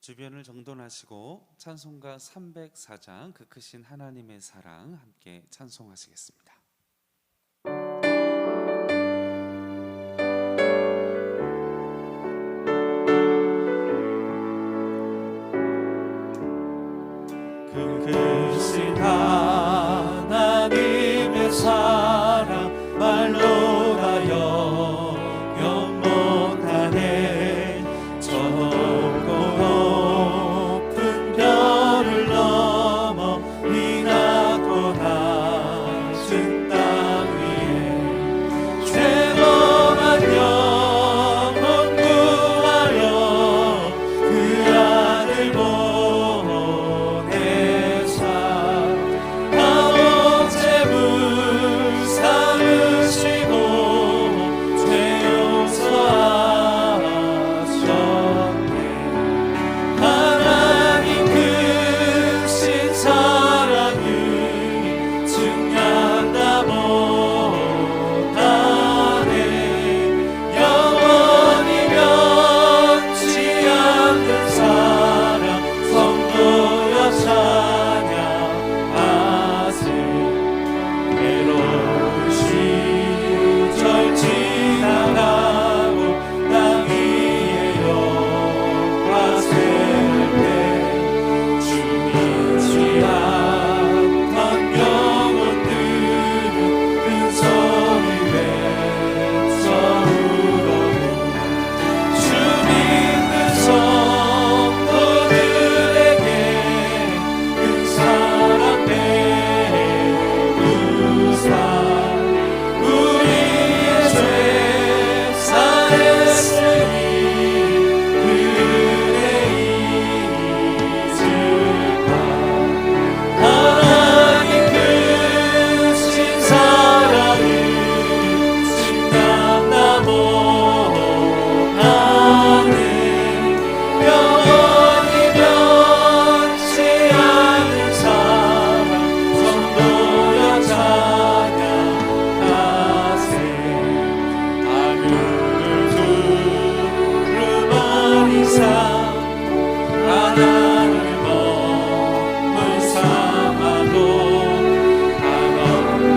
주변을 정돈하시고 찬송가 304장 그 크신 하나님의 사랑 함께 찬송하시겠습니다. 그 크신 하나님의 사랑 말로 다 영영 못하네. 저 높고 높은 별을 넘어 이 낮고 낮은 땅 위에 죄범한 영혼 구하려 그 아들 보내사 아홉 제물 삼으시고 죄 용서하셨네. 하나님 크신 사랑을 증명다 못하네. 영원히 변치 않는 사랑 성도여 찬양하세. 외로운 시절 지나가고 땅 위에 영화 세울 때 주님 취했던 영혼들은 큰 소리 외쳐 울어도 주 믿는 성도들에게 큰 사랑 베푸사 우리의 죄 사했으니 은혜 잊을까. 하나님 크신 사랑을 증명다 못하네. 영원히 변치 않는 사랑 성도여 찬양하세. 하늘을 두루마리 사 하나를 머물 삼아도 한없는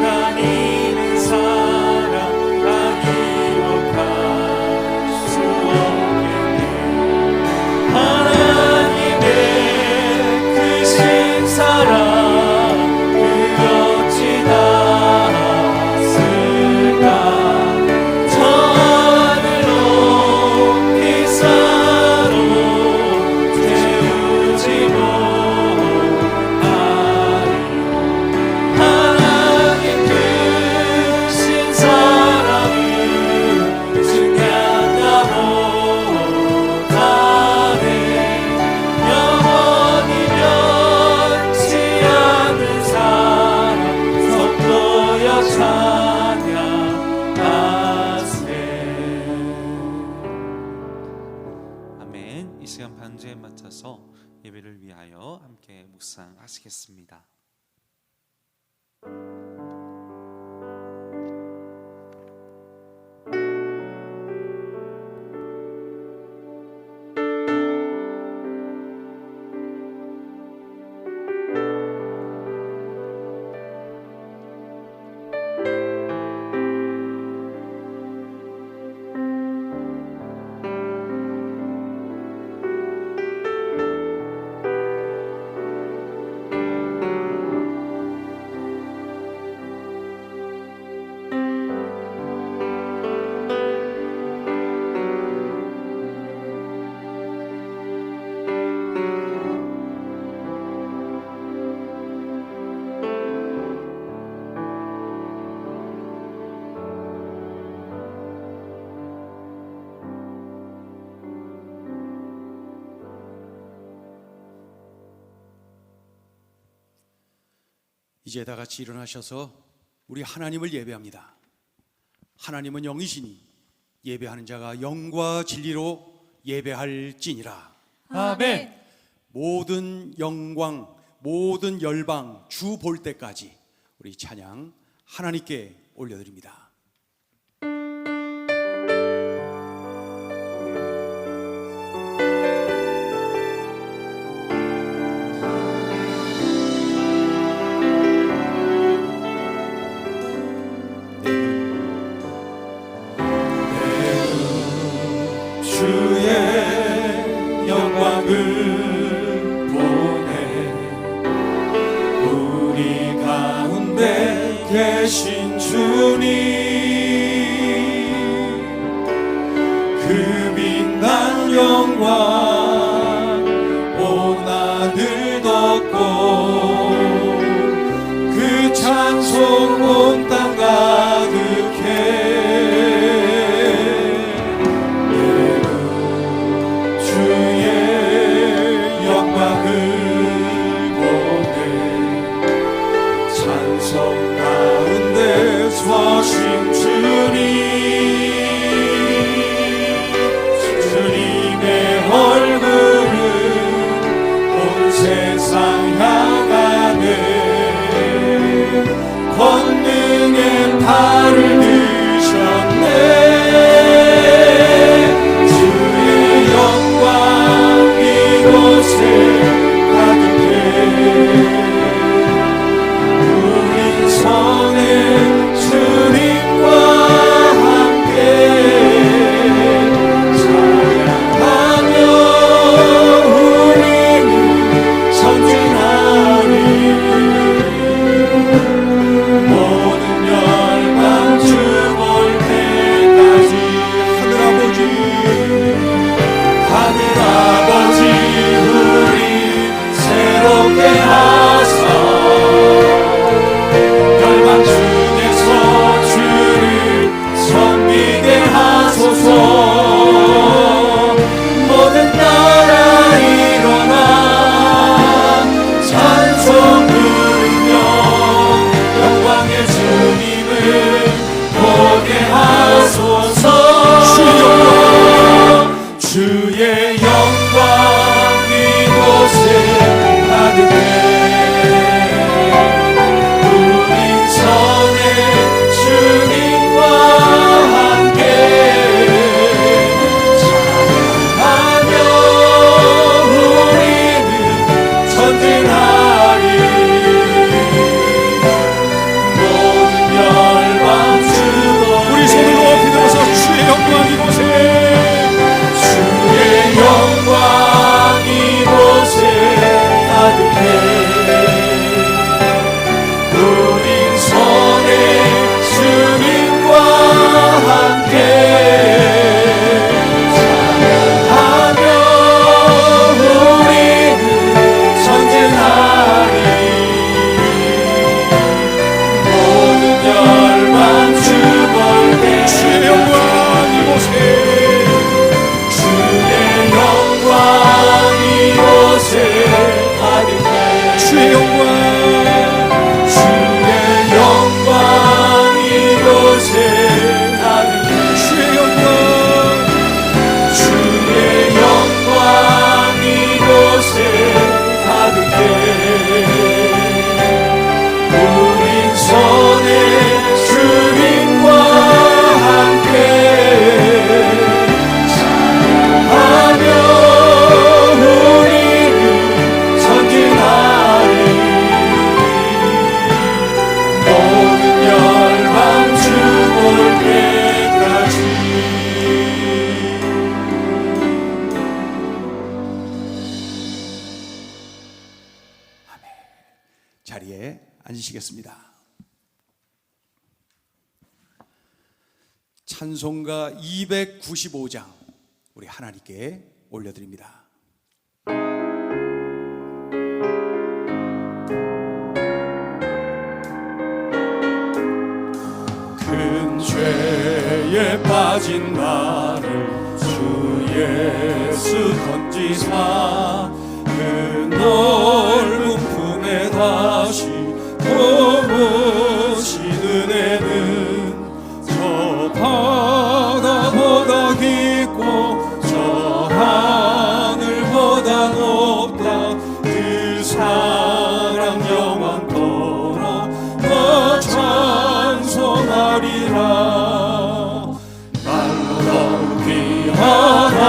하나님의 사랑 다 기록할 수 없겠네. 하나님의 크신 사랑 그 어찌 닿았을까. 저 하늘 높이 쌓아도 채우지 못하리. 하나님 크신 사랑을 증명다 못하네. 영원히 변치 않는 사랑 성도여 찬양하세. 아멘. 이 시간 반주에 맞춰서 예배를 위하여 함께 묵상하시겠습니다. 이제 다 같이 일어나셔서 우리 하나님을 예배합니다. 하나님은 영이시니 예배하는 자가 영과 진리로 예배할지니라. 아멘. 모든 영광, 모든 열방 주 볼 때까지 우리 찬양 하나님께 올려드립니다. 되신 주님, 그 빛난 영광 온 하늘 덮고, 그 찬송 온 땅 가득해. 주의 영광을 보내 찬송 가운데 서신 주님, 주님의 얼굴은 온 세상 향하네. 권능의 팔을 드셨네. 주의 영광 이곳에 가득해. 우리 성에 주님과 함께 찬양하며 우리는 전진하리. 모든 열방 주 볼 때까지 하늘아버지 우리 새롭게 하사 열방 중에서 주를 섬기게 하소서. 모든 나라 일어나 찬송 부르며 영광의 주님을 보게 하소서. 주의 영광 이곳에 가득해. 우리 성에 주님과 함께 찬양하며 우리는 전진하리. 모든 열방 주고 우리 손을 높이 들어서 주의 영광 이곳에, 주의 영광 이곳에 가득해. 우린 성에 주님과 함께 찬양하며 우리는 전진하리. 모든 열방 주 볼 때 주의 영광 이곳에, 주의 영광 이곳에 가득해. 주의 영광, 주의 영광 이곳에 가득해. 주의 영광, 주의 영광 이곳에 가득해. 우린 손에 주님과 함께 하며 우리는 전진하리. 모든 열방 주 볼 때까지. 아멘. 자리에 앉으시겠습니다. 찬송가 295장 우리 하나님께 올려드립니다. 큰 죄에 빠진 나를 주 예수 던지사 그 넓은 품에 다시 품으신 은혜는 저 바다보다 깊고 저 하늘보다 높다. 그 사랑 영원토록 더 찬송하리라. 날로 더욱 귀하다.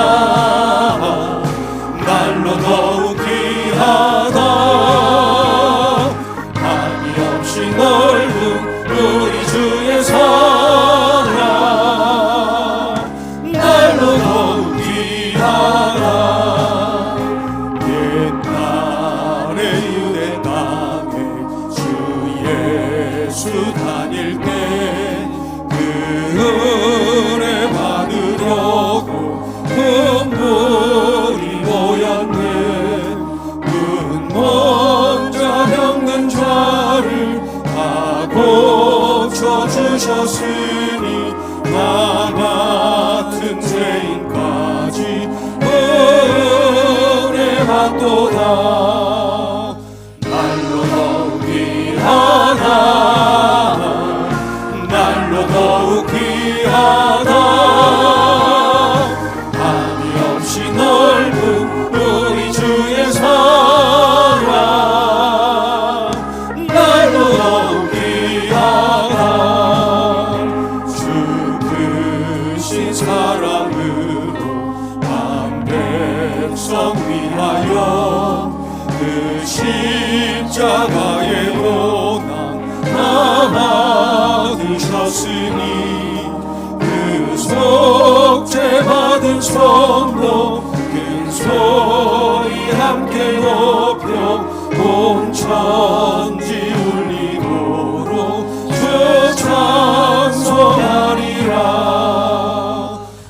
날로 더욱 귀하다. 한이 없이 넓은 우리 주의 사랑. 날로 더욱 귀하다. 옛날의 유대 땅에 주 예수 하우스 다닐 때 그 은혜 받으려고 금물이 모였네. 은 먼저 병든 자를 다 고쳐주셨으니 나 같은 죄인까지 은혜 받도다. 날로 더욱 귀하다. 날로 더욱 귀하다. 한이 없이 넓은 우리 주의 사랑. 날로 더욱 귀하다. 주 크신 사랑으로 한 백성 위하여 그 십자가의 고난 다 받으셨으니 그 속죄 받은 손도 큰 소리 함께 높여 온 천지 울리도록 주 찬송하리라.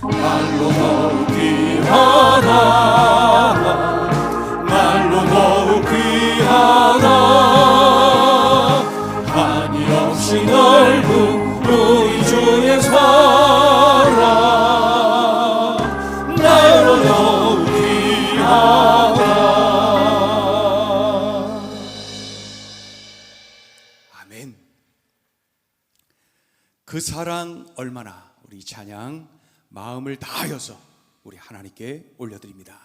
날로 더욱 귀하다. 날로 더욱 귀하다. 한이 없이 넓은 우리 주의 사랑. 날로 더욱 귀하다. 아멘. 그 사랑 얼마나, 우리 찬양 마음을 다하여서 우리 하나님께 올려드립니다.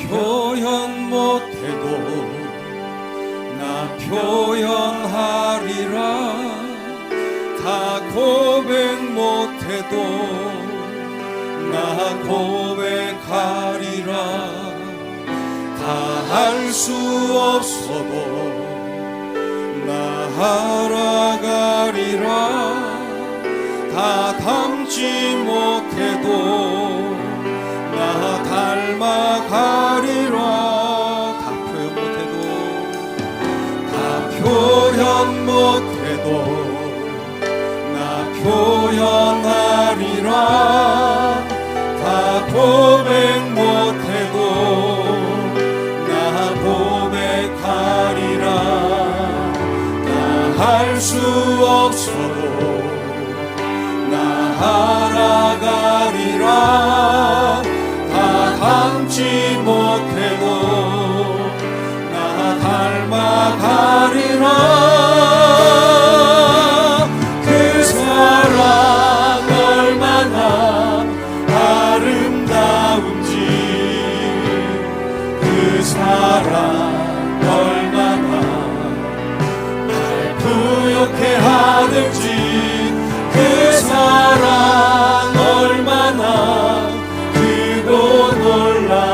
표현 못해도 나 표현하리라. 다 고백 못해도 나 고백하리라. 다 할 수 없어도 나 알아가리라. 다 담지 못해도 나 닮아가리라. 다 표현 못해도 나 표현하리라. 다 고백 못해도 나 고백하리라. 다 할 수 없어도 나 알아가리라. 담지 못해도 나 닮아가리라. 그 사랑 얼마나 아름다운지. 그 사랑 얼마나 날 부욕해 하는지. 그 사랑 얼마나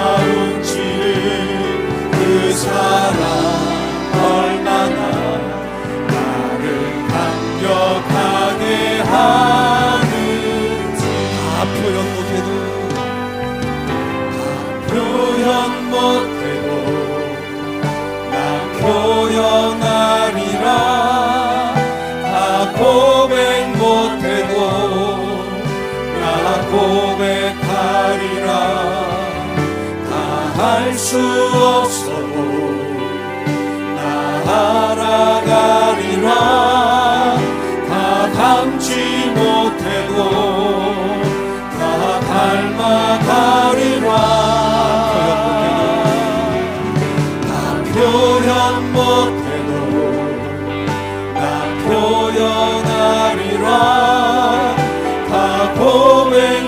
놀라운지를. 그 사랑 얼마나 나를 감격하게 하는지. 다 표현 못해도 나 표현하리라. 다 고백 못해도 나 고백하리라. 할 수 없어도 나 알아가리라. 다 담지 못해도 나 닮아가리라. 다 표현 못해도 나 표현하리라. 다 고백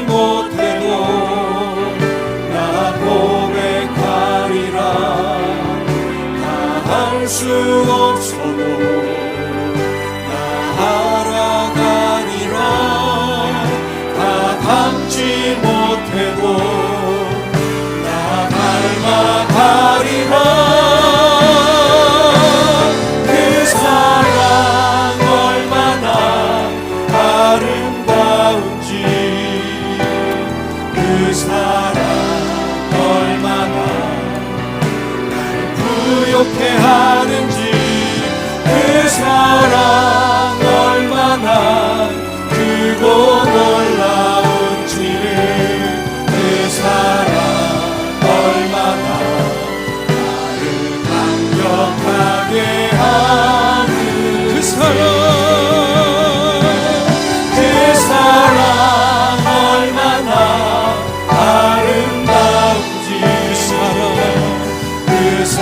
못해도 할 수 없어도 나 알아가리라. 다 담지 못해도 나 닮아가리라. 그 사랑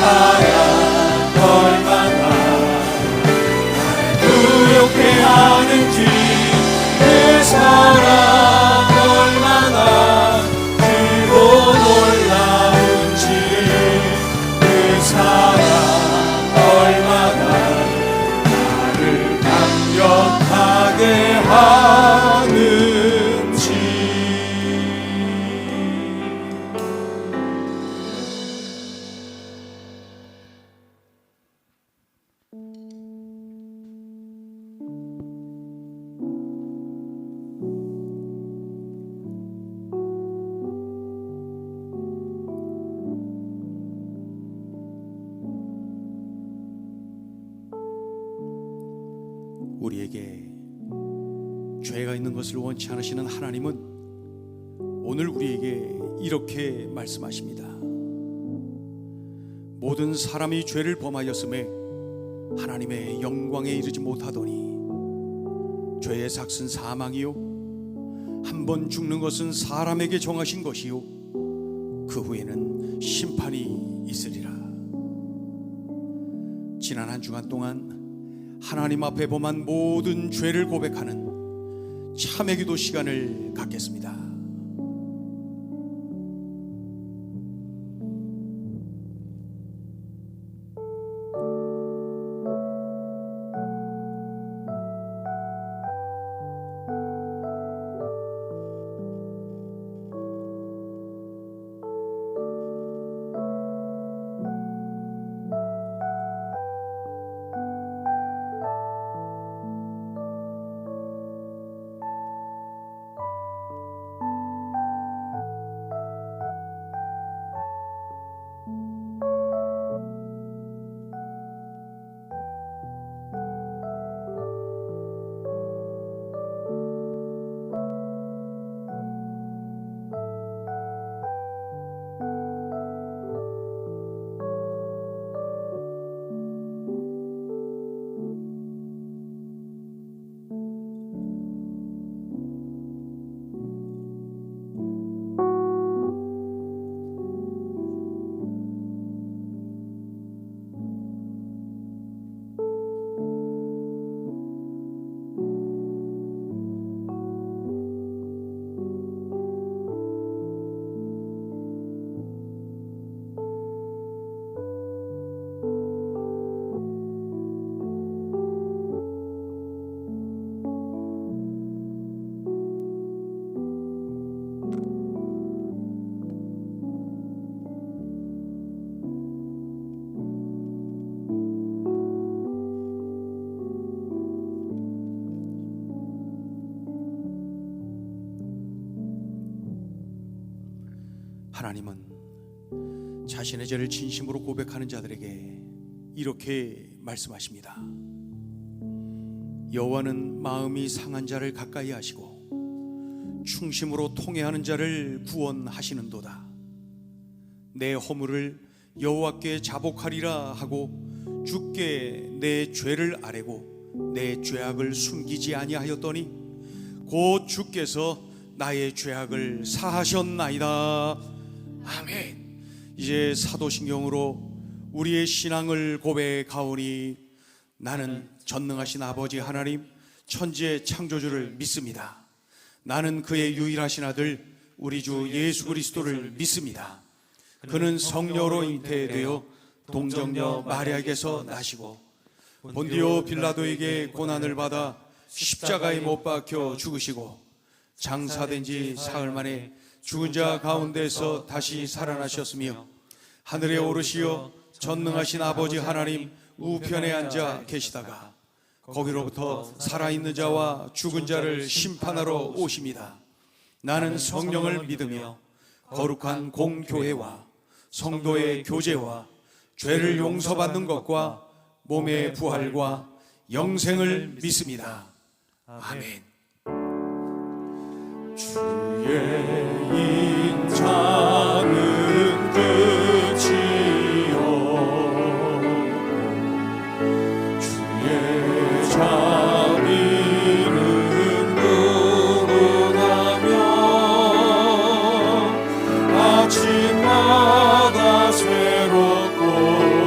사랑 얼마나 두렵게 하는지 내 사랑 얼마나 크고 놀라운지 내 사랑 얼마나 나를 강력하게 하는지. 우리에게 죄가 있는 것을 원치 않으시는 하나님은 오늘 우리에게 이렇게 말씀하십니다. 모든 사람이 죄를 범하였음에 하나님의 영광에 이르지 못하더니 죄의 삭은 사망이요 한 번 죽는 것은 사람에게 정하신 것이요 그 후에는 심판이 있으리라. 지난 한 주간 동안 하나님 앞에 범한 모든 죄를 고백하는 참회 기도 시간을 갖겠습니다. 하나님은 자신의 죄를 진심으로 고백하는 자들에게 이렇게 말씀하십니다. 여호와는 마음이 상한 자를 가까이 하시고 충심으로 통회하는 자를 구원하시는도다. 내 허물을 여호와께 자복하리라 하고 주께 내 죄를 아뢰고 내 죄악을 숨기지 아니하였더니 곧 주께서 나의 죄악을 사하셨나이다. 아멘. 이제 사도신경으로 우리의 신앙을 고백하오니 나는 전능하신 아버지 하나님 천지의 창조주를 믿습니다. 나는 그의 유일하신 아들 우리 주 예수 그리스도를 믿습니다. 그는 성녀로 잉태되어 동정녀 마리아에게서 나시고 본디오 빌라도에게 고난을 받아 십자가에 못 박혀 죽으시고 장사된 지 사흘 만에 죽은 자 가운데서 다시 살아나셨으며 하늘에 오르시어 전능하신 아버지 하나님 우편에 앉아 계시다가 거기로부터 살아있는 자와 죽은 자를 심판하러 오십니다. 나는 성령을 믿으며 거룩한 공교회와 성도의 교제와 죄를 용서받는 것과 몸의 부활과 영생을 믿습니다. 아멘. 주의 인자는 끝이요 주의 자비는 무궁하며 아침마다 새롭고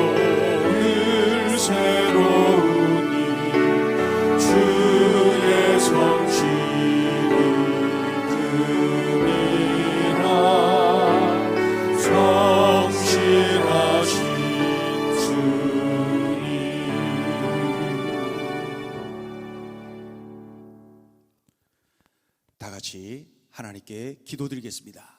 같이 하나님께 기도드리겠습니다.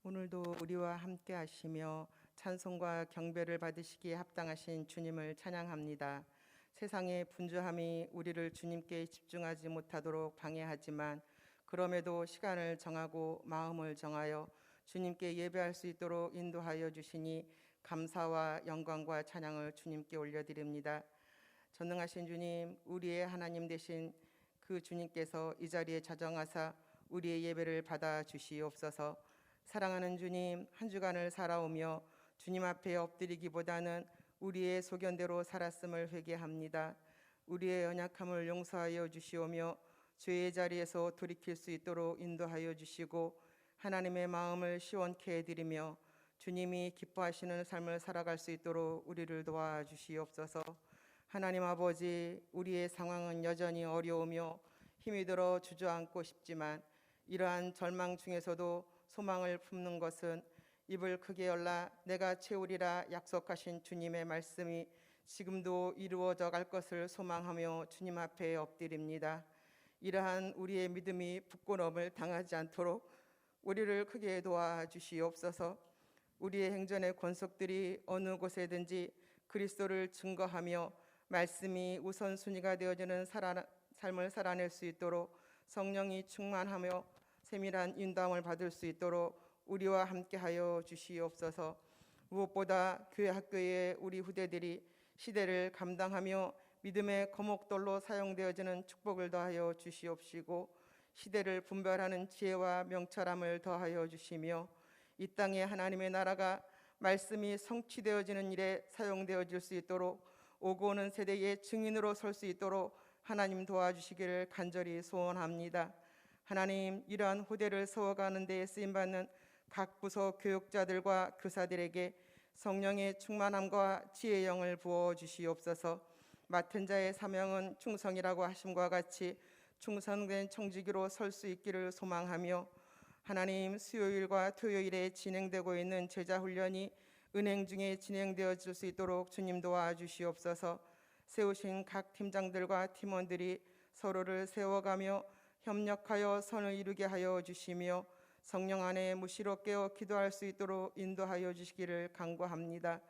오늘도 우리와 함께 하시며 찬송과 경배를 받으시기에 합당하신 주님을 찬양합니다. 세상의 분주함이 우리를 주님께 집중하지 못하도록 방해하지만 그럼에도 시간을 정하고 마음을 정하여 주님께 예배할 수 있도록 인도하여 주시니 감사와 영광과 찬양을 주님께 올려드립니다. 전능하신 주님, 우리의 하나님 되신 그 주님께서 이 자리에 자정하사 우리의 예배를 받아 주시옵소서. 사랑하는 주님, 한 주간을 살아오며 주님 앞에 엎드리기보다는 우리의 소견대로 살았음을 회개합니다. 우리의 연약함을 용서하여 주시오며 죄의 자리에서 돌이킬 수 있도록 인도하여 주시고 하나님의 마음을 시원케 해드리며 주님이 기뻐하시는 삶을 살아갈 수 있도록 우리를 도와주시옵소서. 하나님 아버지, 우리의 상황은 여전히 어려우며 힘이 들어 주저앉고 싶지만 이러한 절망 중에서도 소망을 품는 것은 입을 크게 열라 내가 채우리라 약속하신 주님의 말씀이 지금도 이루어져 갈 것을 소망하며 주님 앞에 엎드립니다. 이러한 우리의 믿음이 부끄러움을 당하지 않도록 우리를 크게 도와주시옵소서. 우리의 행전의 권속들이 어느 곳에든지 그리스도를 증거하며 말씀이 우선순위가 되어지는 삶을 살아낼 수 있도록 성령이 충만하며 세밀한 인도함을 받을 수 있도록 우리와 함께하여 주시옵소서. 무엇보다 교회 학교의 우리 후대들이 시대를 감당하며 믿음의 거목돌로 사용되어지는 축복을 더하여 주시옵시고 시대를 분별하는 지혜와 명철함을 더하여 주시며 이 땅에 하나님의 나라가 말씀이 성취되어지는 일에 사용되어질 수 있도록 오고 오는 세대의 증인으로 설 수 있도록 하나님 도와주시기를 간절히 소원합니다. 하나님, 이러한 후대를 세워가는 데에 쓰임받는 각 부서 교육자들과 교사들에게 성령의 충만함과 지혜의 영을 부어주시옵소서. 맡은 자의 사명은 충성이라고 하심과 같이 충성된 청지기로 설 수 있기를 소망하며 하나님, 수요일과 토요일에 진행되고 있는 제자훈련이 은행 중에 진행되어질 수 있도록 주님 도와주시옵소서. 세우신 각 팀장들과 팀원들이 서로를 세워가며 협력하여 선을 이루게 하여 주시며 성령 안에 무시로 깨어 기도할 수 있도록 인도하여 주시기를 간구합니다.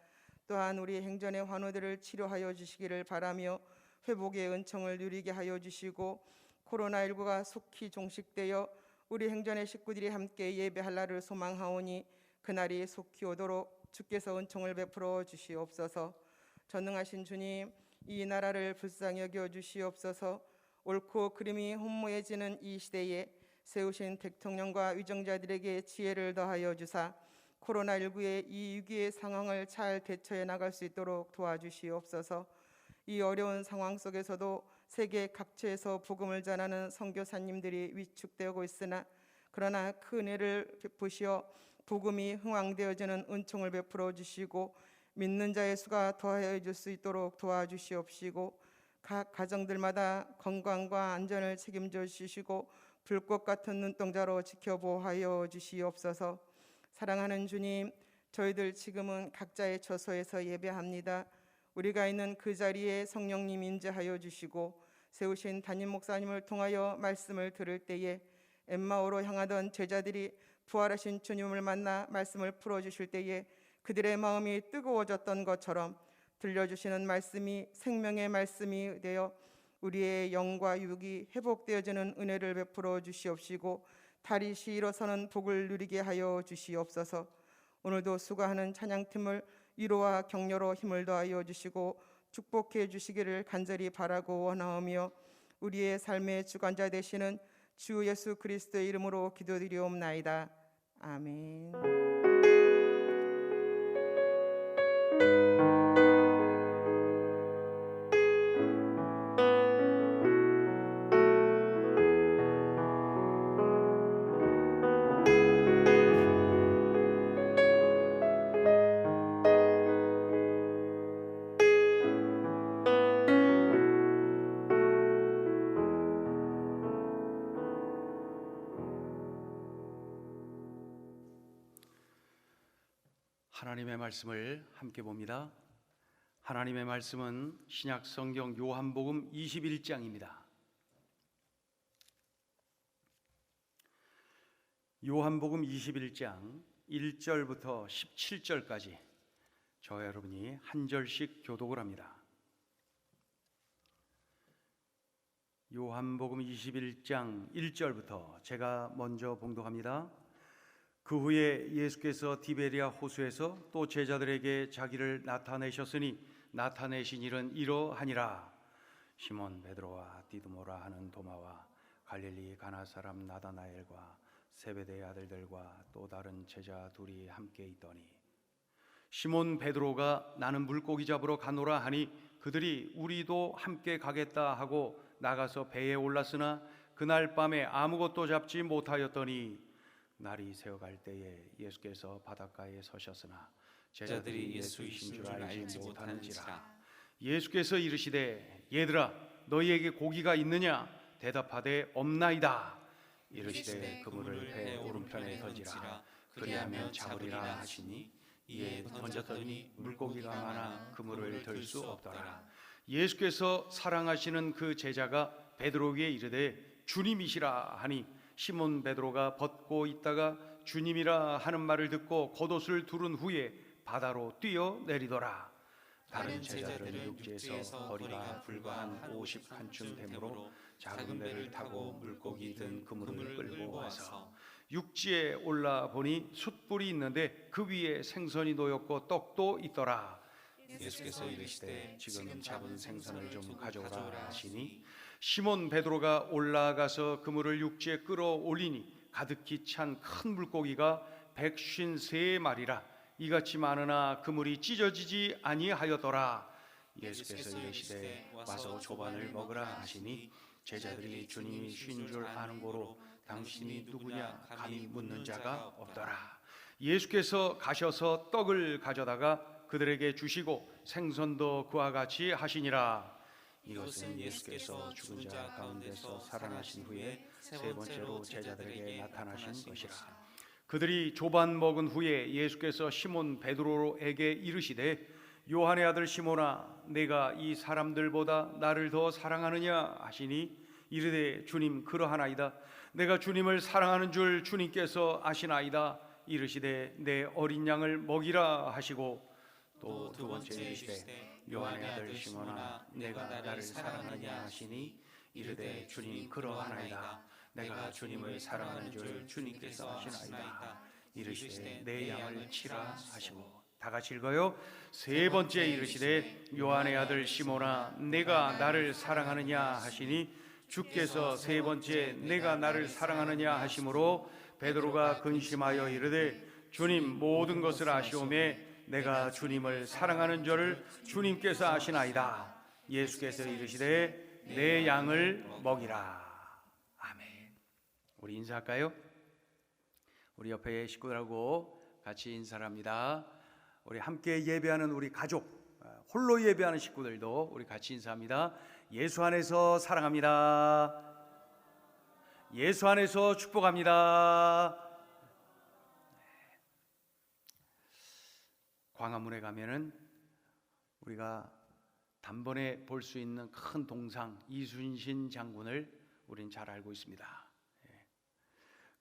또한 우리 행전의 환우들을 치료하여 주시기를 바라며 회복의 은총을 누리게 하여 주시고 코로나19가 속히 종식되어 우리 행전의 식구들이 함께 예배할 날을 소망하오니 그날이 속히 오도록 주께서 은총을 베풀어 주시옵소서. 전능하신 주님, 이 나라를 불쌍히 여겨 주시옵소서. 옳고 그름이 혼모해지는 이 시대에 세우신 대통령과 위정자들에게 지혜를 더하여 주사 코로나19의 이 위기의 상황을 잘 대처해 나갈 수 있도록 도와주시옵소서. 이 어려운 상황 속에서도 세계 각처에서 복음을 전하는 선교사님들이 위축되고 있으나 그러나 그 은혜를 베푸시어 복음이 흥왕되어지는 은총을 베풀어 주시고 믿는 자의 수가 더하여 줄 수 있도록 도와주시옵시고 각 가정들마다 건강과 안전을 책임져 주시고 불꽃 같은 눈동자로 지켜보하여 주시옵소서. 사랑하는 주님, 저희들 지금은 각자의 처소에서 예배합니다. 우리가 있는 그 자리에 성령님 임재하여 주시고 세우신 담임 목사님을 통하여 말씀을 들을 때에 엠마오로 향하던 제자들이 부활하신 주님을 만나 말씀을 풀어주실 때에 그들의 마음이 뜨거워졌던 것처럼 들려주시는 말씀이 생명의 말씀이 되어 우리의 영과 육이 회복되어지는 은혜를 베풀어 주시옵시고 다리시 일어서는 복을 누리게 하여 주시옵소서. 오늘도 수고하는 찬양팀을 위로와 격려로 힘을 더하여 주시고 축복해 주시기를 간절히 바라고 원하오며 우리의 삶의 주관자 되시는 주 예수 그리스도의 이름으로 기도드리옵나이다. 아멘. 하나님의 말씀을 함께 봅니다. 하나님의 말씀은 신약 성경 요한복음 21장입니다. 요한복음 21장 1절부터 17절까지 저와 여러분이 한 절씩 교독을 합니다. 요한복음 21장 1절부터 제가 먼저 봉독합니다. 그 후에 예수께서 디베리아 호수에서 또 제자들에게 자기를 나타내셨으니 나타내신 일은 이러하니라. 시몬 베드로와 디두모라 하는 도마와 갈릴리 가나 사람 나다나엘과 세베대의 아들들과 또 다른 제자 둘이 함께 있더니 시몬 베드로가 나는 물고기 잡으러 가노라 하니 그들이 우리도 함께 가겠다 하고 나가서 배에 올랐으나 그날 밤에 아무것도 잡지 못하였더니 날이 새어갈 때에 예수께서 바닷가에 서셨으나 제자들이 예수이신 줄 알지 못하는지라. 예수께서 이르시되 얘들아 너희에게 고기가 있느냐 대답하되 없나이다. 이르시되 그물을 배 오른편에 던지라. 그리하면 잡으리라 하시니 이에 던졌더니 물고기가 많아 그물을 들 수 없더라. 예수께서 사랑하시는 그 제자가 베드로에게 이르되 주님이시라 하니 시몬 베드로가 벗고 있다가 주님이라 하는 말을 듣고 겉옷을 두른 후에 바다로 뛰어내리더라. 다른 제자들은 육지에서 거리가 불과 한 50칸쯤 되므로 작은 배를 타고 물고기 든 그물을 끌고 와서 육지에 올라 보니 숯불이 있는데 그 위에 생선이 놓였고 떡도 있더라. 예수께서 이르시되 지금 잡은 생선을 좀 가져오라 하시니 시몬 베드로가 올라가서 그물을 육지에 끌어올리니 가득히 찬 큰 물고기가 153마리라. 이같이 많으나 그물이 찢어지지 아니하였더라. 예수께서 이르시되 와서 조반을 먹으라 하시니 제자들이 주님이 쉰 줄 아는 고로 당신이 누구냐 감히 묻는 자가 없더라. 예수께서 가셔서 떡을 가져다가 그들에게 주시고 생선도 그와 같이 하시니라. 이것은 예수께서 죽은 자 가운데서 살아나신 후에 세 번째로 제자들에게 나타나신 것이라. 그들이 조반 먹은 후에 예수께서 시몬 베드로에게 이르시되 요한의 아들 시몬아 내가 이 사람들보다 나를 더 사랑하느냐 하시니 이르되 주님 그러하나이다. 내가 주님을 사랑하는 줄 주님께서 아시나이다. 이르시되 내 어린 양을 먹이라 하시고 또 두 번째 이르시되 요한의 아들 시몬아 내가 나를 사랑하느냐 하시니 이르되 주님 그러하나이다. 내가 주님을 사랑하는 줄 주님께서 아시나이다. 이르시되 내 양을 치라 하시고 다 같이 읽어요. 세 번째 이르시되 요한의 아들 시몬아 내가 나를 사랑하느냐 하시니 주께서 세 번째 내가 나를 사랑하느냐 하심으로 베드로가 근심하여 이르되 주님 모든 것을 아시오매 내가 주님을 사랑하는 줄을 주님께서 아시나이다. 예수께서 이르시되 내 양을 먹이라. 아멘. 우리 인사할까요? 우리 옆에 식구들하고 같이 인사를 합니다. 우리 함께 예배하는 우리 가족, 홀로 예배하는 식구들도 우리 같이 인사합니다. 예수 안에서 사랑합니다. 예수 안에서 축복합니다. 광화문에 가면은 우리가 단번에 볼 수 있는 큰 동상 이순신 장군을 우린 잘 알고 있습니다.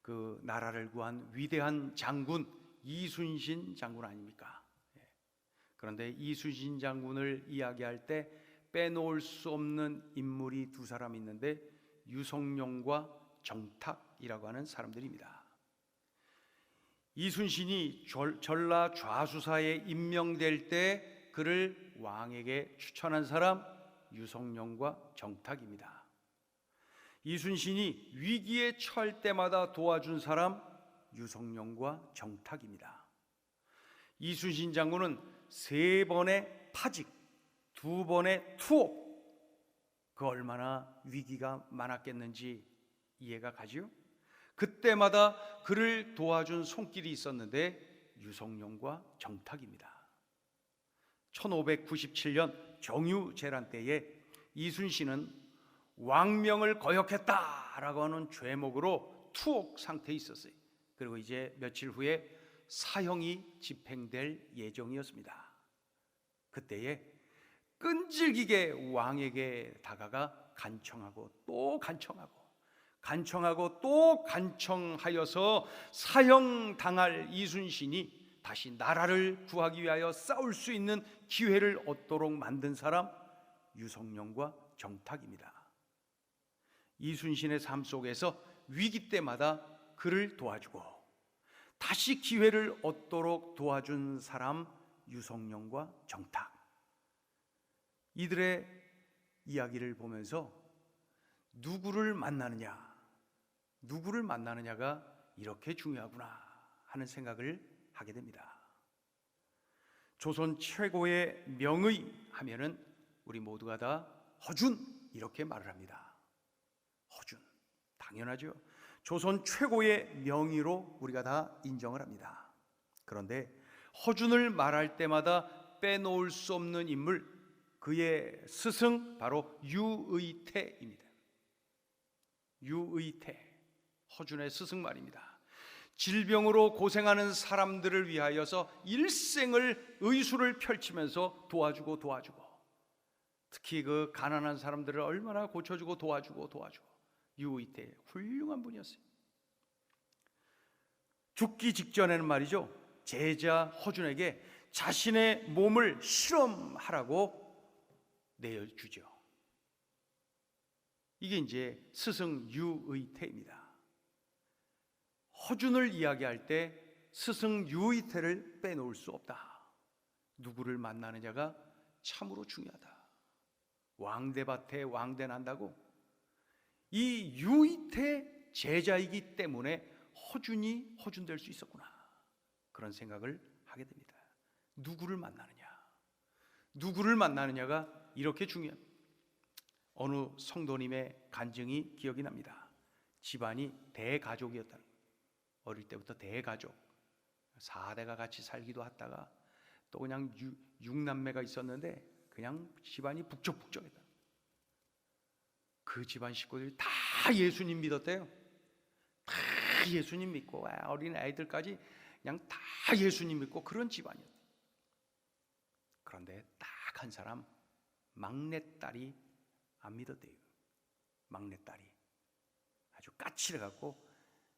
그 나라를 구한 위대한 장군 이순신 장군 아닙니까? 그런데 이순신 장군을 이야기할 때 빼놓을 수 없는 인물이 두 사람 있는데 유성룡과 정탁이라고 하는 사람들입니다. 이순신이 전라 좌수사에 임명될 때 그를 왕에게 추천한 사람 유성룡과 정탁입니다. 이순신이 위기에 처할 때마다 도와준 사람 유성룡과 정탁입니다. 이순신 장군은 3번의 파직, 2번의 투옥, 그 얼마나 위기가 많았겠는지 이해가 가지요? 그때마다 그를 도와준 손길이 있었는데 유성룡과 정탁입니다. 1597년 정유재란 때에 이순신은 왕명을 거역했다라고 하는 죄목으로 투옥 상태에 있었어요. 그리고 이제 며칠 후에 사형이 집행될 예정이었습니다. 그때에 끈질기게 왕에게 다가가 간청하고 또 간청하고 또 간청하여서 사형당할 이순신이 다시 나라를 구하기 위하여 싸울 수 있는 기회를 얻도록 만든 사람, 유성룡과 정탁입니다. 이순신의 삶 속에서 위기 때마다 그를 도와주고 다시 기회를 얻도록 도와준 사람, 유성룡과 정탁. 이들의 이야기를 보면서 누구를 만나느냐가 이렇게 중요하구나 하는 생각을 하게 됩니다. 조선 최고의 명의 하면은 우리 모두가 다 허준 이렇게 말을 합니다. 허준, 당연하죠. 조선 최고의 명의로 우리가 다 인정을 합니다. 그런데 허준을 말할 때마다 빼놓을 수 없는 인물, 그의 스승 바로 유의태입니다. 유의태, 허준의 스승 말입니다. 질병으로 고생하는 사람들을 위하여서 일생을 의술을 펼치면서 도와주고 특히 그 가난한 사람들을 얼마나 고쳐주고 도와주고 유의태 훌륭한 분이었어요. 죽기 직전에는 말이죠, 제자 허준에게 자신의 몸을 실험하라고 내어주죠. 이게 이제 스승 유의태입니다. 허준을 이야기할 때 스승 유의태를 빼놓을 수 없다. 누구를 만나느냐가 참으로 중요하다. 왕대밭에 왕대 난다고 이 유의태 제자이기 때문에 허준이 허준 될 수 있었구나, 그런 생각을 하게 됩니다. 누구를 만나느냐가 이렇게 중요합니다. 어느 성도님의 간증이 기억이 납니다. 집안이 대가족이었다는 거예요. 어릴 때부터 대가족, 4대가 같이 살기도 하다가 또 그냥 6남매가 있었는데 그냥 집안이 북적북적했다. 그 집안 식구들이 다 예수님 믿었대요. 다 예수님 믿고 어린 아이들까지 그냥 다 예수님 믿고 그런 집안이었대요. 그런데 딱 한 사람, 막내딸이 안 믿었대요. 막내딸이 아주 까칠해갖고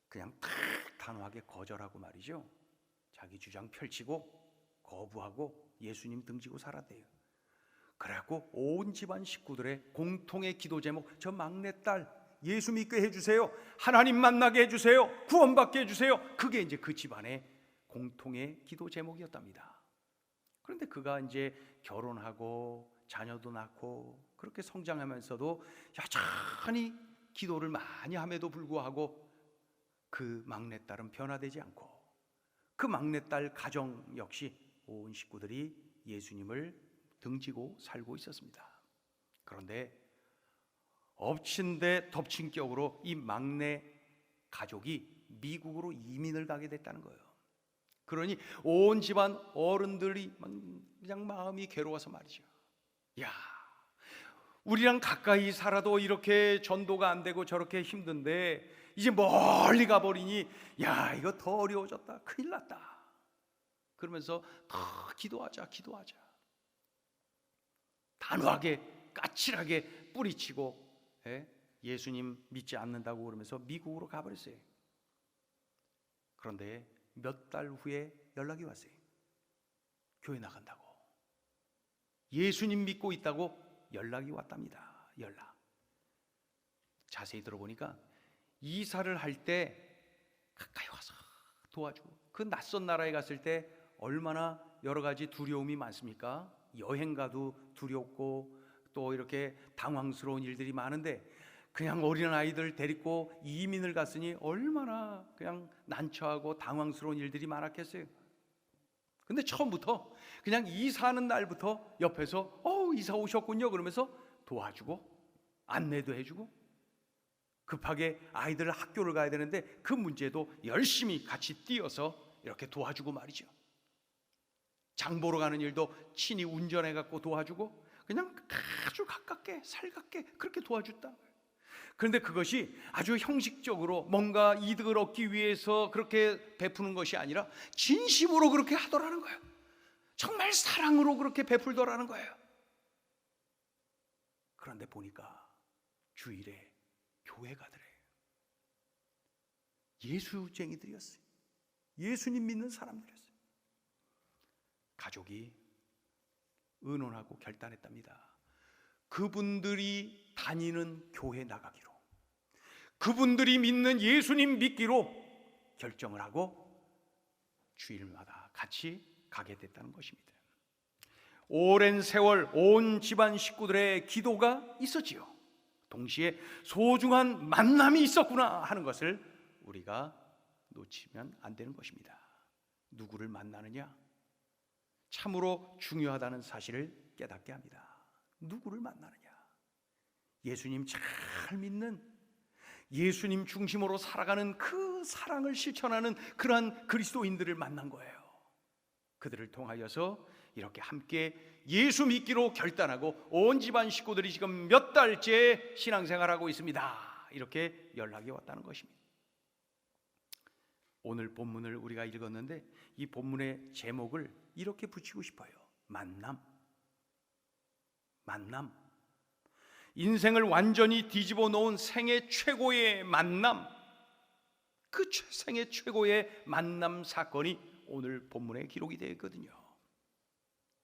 그냥 탁 단호하게 거절하고 말이죠, 자기 주장 펼치고 거부하고 예수님 등지고 살았대요. 그래갖고 온 집안 식구들의 공통의 기도 제목, 저 막내딸 예수 믿게 해주세요, 하나님 만나게 해주세요, 구원받게 해주세요, 그게 이제 그 집안의 공통의 기도 제목이었답니다. 그런데 그가 이제 결혼하고 자녀도 낳고 그렇게 성장하면서도 여전히 기도를 많이 함에도 불구하고 그 막내딸은 변화되지 않고 그 막내딸 가정 역시 온 식구들이 예수님을 등지고 살고 있었습니다. 그런데 엎친 데 덮친 격으로 이 막내 가족이 미국으로 이민을 가게 됐다는 거예요. 그러니 온 집안 어른들이 그냥 마음이 괴로워서 말이죠. 야, 우리랑 가까이 살아도 이렇게 전도가 안 되고 저렇게 힘든데 이제 멀리 가버리니 야, 이거 더 어려워졌다, 큰일 났다. 그러면서 더 기도하자 단호하게 까칠하게 뿌리치고 예수님 믿지 않는다고 그러면서 미국으로 가버렸어요. 그런데 몇 달 후에 연락이 왔어요. 교회 나간다고, 예수님 믿고 있다고 연락이 왔답니다. 연락. 자세히 들어보니까 이사를 할 때 가까이 와서 도와주고, 그 낯선 나라에 갔을 때 얼마나 여러 가지 두려움이 많습니까? 여행 가도 두렵고 또 이렇게 당황스러운 일들이 많은데 그냥 어린아이들 데리고 이민을 갔으니 얼마나 그냥 난처하고 당황스러운 일들이 많았겠어요. 근데 처음부터 그냥 이사하는 날부터 옆에서 이사 오셨군요 그러면서 도와주고 안내도 해주고, 급하게 아이들 학교를 가야 되는데 그 문제도 열심히 같이 뛰어서 이렇게 도와주고 말이죠. 장 보러 가는 일도 친히 운전해 갖고 도와주고 그냥 아주 가깝게 살갑게 그렇게 도와줬다. 그런데 그것이 아주 형식적으로 뭔가 이득을 얻기 위해서 그렇게 베푸는 것이 아니라 진심으로 그렇게 하더라는 거예요. 정말 사랑으로 그렇게 베풀더라는 거예요. 그런데 보니까 주일에 교회 가더래요. 예수쟁이들이었어요. 예수님 믿는 사람들이었어요. 가족이 의논하고 결단했답니다. 그분들이 다니는 교회 나가기로, 그분들이 믿는 예수님 믿기로 결정을 하고 주일마다 같이 가게 됐다는 것입니다. 오랜 세월 온 집안 식구들의 기도가 있었지요. 동시에 소중한 만남이 있었구나 하는 것을 우리가 놓치면 안 되는 것입니다. 누구를 만나느냐? 참으로 중요하다는 사실을 깨닫게 합니다. 누구를 만나느냐? 예수님 잘 믿는, 예수님 중심으로 살아가는 그 사랑을 실천하는 그러한 그리스도인들을 만난 거예요. 그들을 통하여서 이렇게 함께 예수 믿기로 결단하고 온 집안 식구들이 지금 몇 달째 신앙생활하고 있습니다. 이렇게 연락이 왔다는 것입니다. 오늘 본문을 우리가 읽었는데 이 본문의 제목을 이렇게 붙이고 싶어요. 만남. 만남. 인생을 완전히 뒤집어 놓은 생애 최고의 만남, 그 생애 최고의 만남 사건이 오늘 본문에 기록이 되어 있거든요.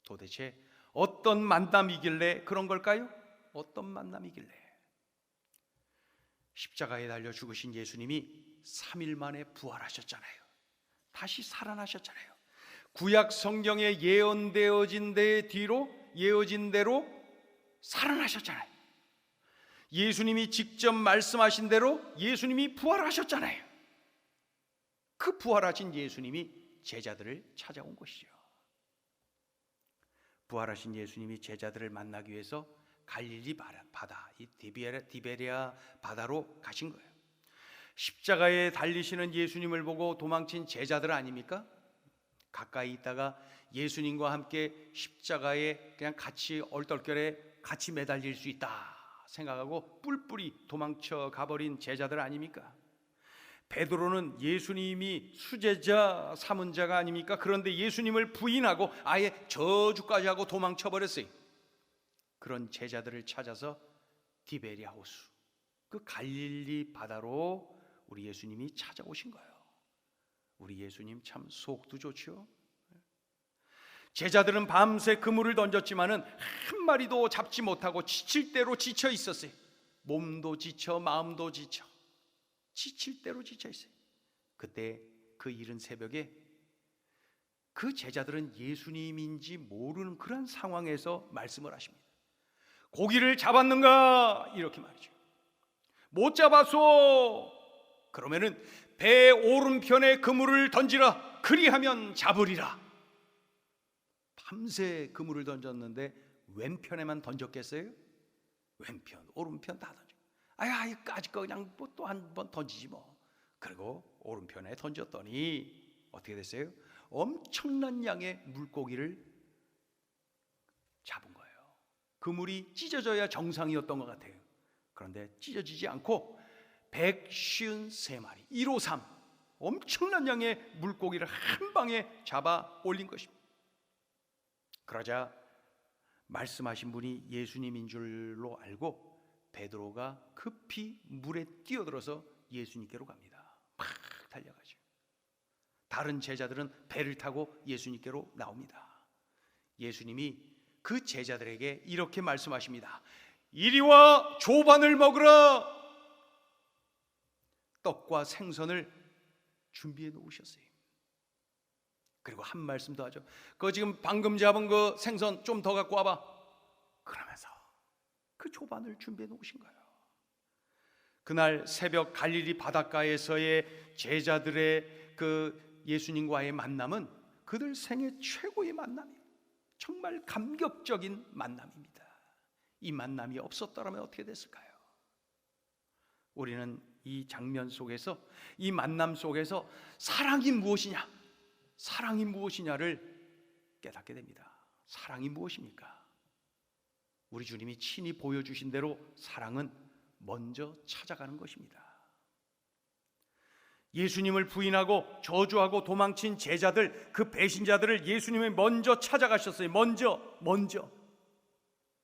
도대체 어떤 만남이길래 그런 걸까요? 어떤 만남이길래? 십자가에 달려 죽으신 예수님이 3일 만에 부활하셨잖아요. 다시 살아나셨잖아요. 구약 성경에 예언되어진 데 뒤로 예어진 대로 살아나셨잖아요. 예수님이 직접 말씀하신 대로 예수님이 부활하셨잖아요. 그 부활하신 예수님이 제자들을 찾아온 것이죠. 부활하신 예수님이 제자들을 만나기 위해서 갈릴리 바다, 이 디베리아 바다로 가신 거예요. 십자가에 달리시는 예수님을 보고 도망친 제자들 아닙니까? 가까이 있다가 예수님과 함께 십자가에 그냥 같이 얼떨결에 같이 매달릴 수 있다 생각하고 뿔뿔이 도망쳐 가버린 제자들 아닙니까? 베드로는 예수님이 수제자 삼은 자가 아닙니까? 그런데 예수님을 부인하고 아예 저주까지 하고 도망쳐 버렸어요. 그런 제자들을 찾아서 디베리아 호수, 그 갈릴리 바다로 우리 예수님이 찾아오신 거예요. 우리 예수님 참 속도 좋죠. 제자들은 밤새 그물을 던졌지만은 한 마리도 잡지 못하고 지칠 대로 지쳐 있었어요. 몸도 지쳐 마음도 지쳐 지칠 대로 지쳐 있어요. 그때 그 이른 새벽에 그 제자들은 예수님인지 모르는 그런 상황에서 말씀을 하십니다. 고기를 잡았는가? 이렇게 말이죠. 못 잡았소. 그러면은 배 오른편에 그물을 던지라. 그리하면 잡으리라. 밤새 그물을 던졌는데 왼편에만 던졌겠어요? 왼편, 오른편 다 던져. 아직 거 그냥 뭐 또 한 번 던지지 뭐. 그리고 오른편에 던졌더니 어떻게 됐어요? 엄청난 양의 물고기를 잡은 거예요. 그물이 찢어져야 정상이었던 것 같아요. 그런데 찢어지지 않고 153마리 153 엄청난 양의 물고기를 한 방에 잡아 올린 것입니다. 그러자 말씀하신 분이 예수님인 줄로 알고 베드로가 급히 물에 뛰어들어서 예수님께로 갑니다. 막 달려가죠. 다른 제자들은 배를 타고 예수님께로 나옵니다. 예수님이 그 제자들에게 이렇게 말씀하십니다. 이리와 조반을 먹으라. 떡과 생선을 준비해 놓으셨어요. 그리고 한 말씀 더 하죠. 그거 지금 방금 잡은 그 생선 좀 더 갖고 와봐. 그러면서 그 조반을 준비해 놓으신 거예요. 그날 새벽 갈릴리 바닷가에서의 제자들의 그 예수님과의 만남은 그들 생애 최고의 만남이에요. 정말 감격적인 만남입니다. 이 만남이 없었더라면 어떻게 됐을까요? 우리는 이 장면 속에서, 이 만남 속에서 사랑이 무엇이냐, 사랑이 무엇이냐를 깨닫게 됩니다. 사랑이 무엇입니까? 우리 주님이 친히 보여주신 대로 사랑은 먼저 찾아가는 것입니다. 예수님을 부인하고 저주하고 도망친 제자들, 그 배신자들을 예수님이 먼저 찾아가셨어요. 먼저.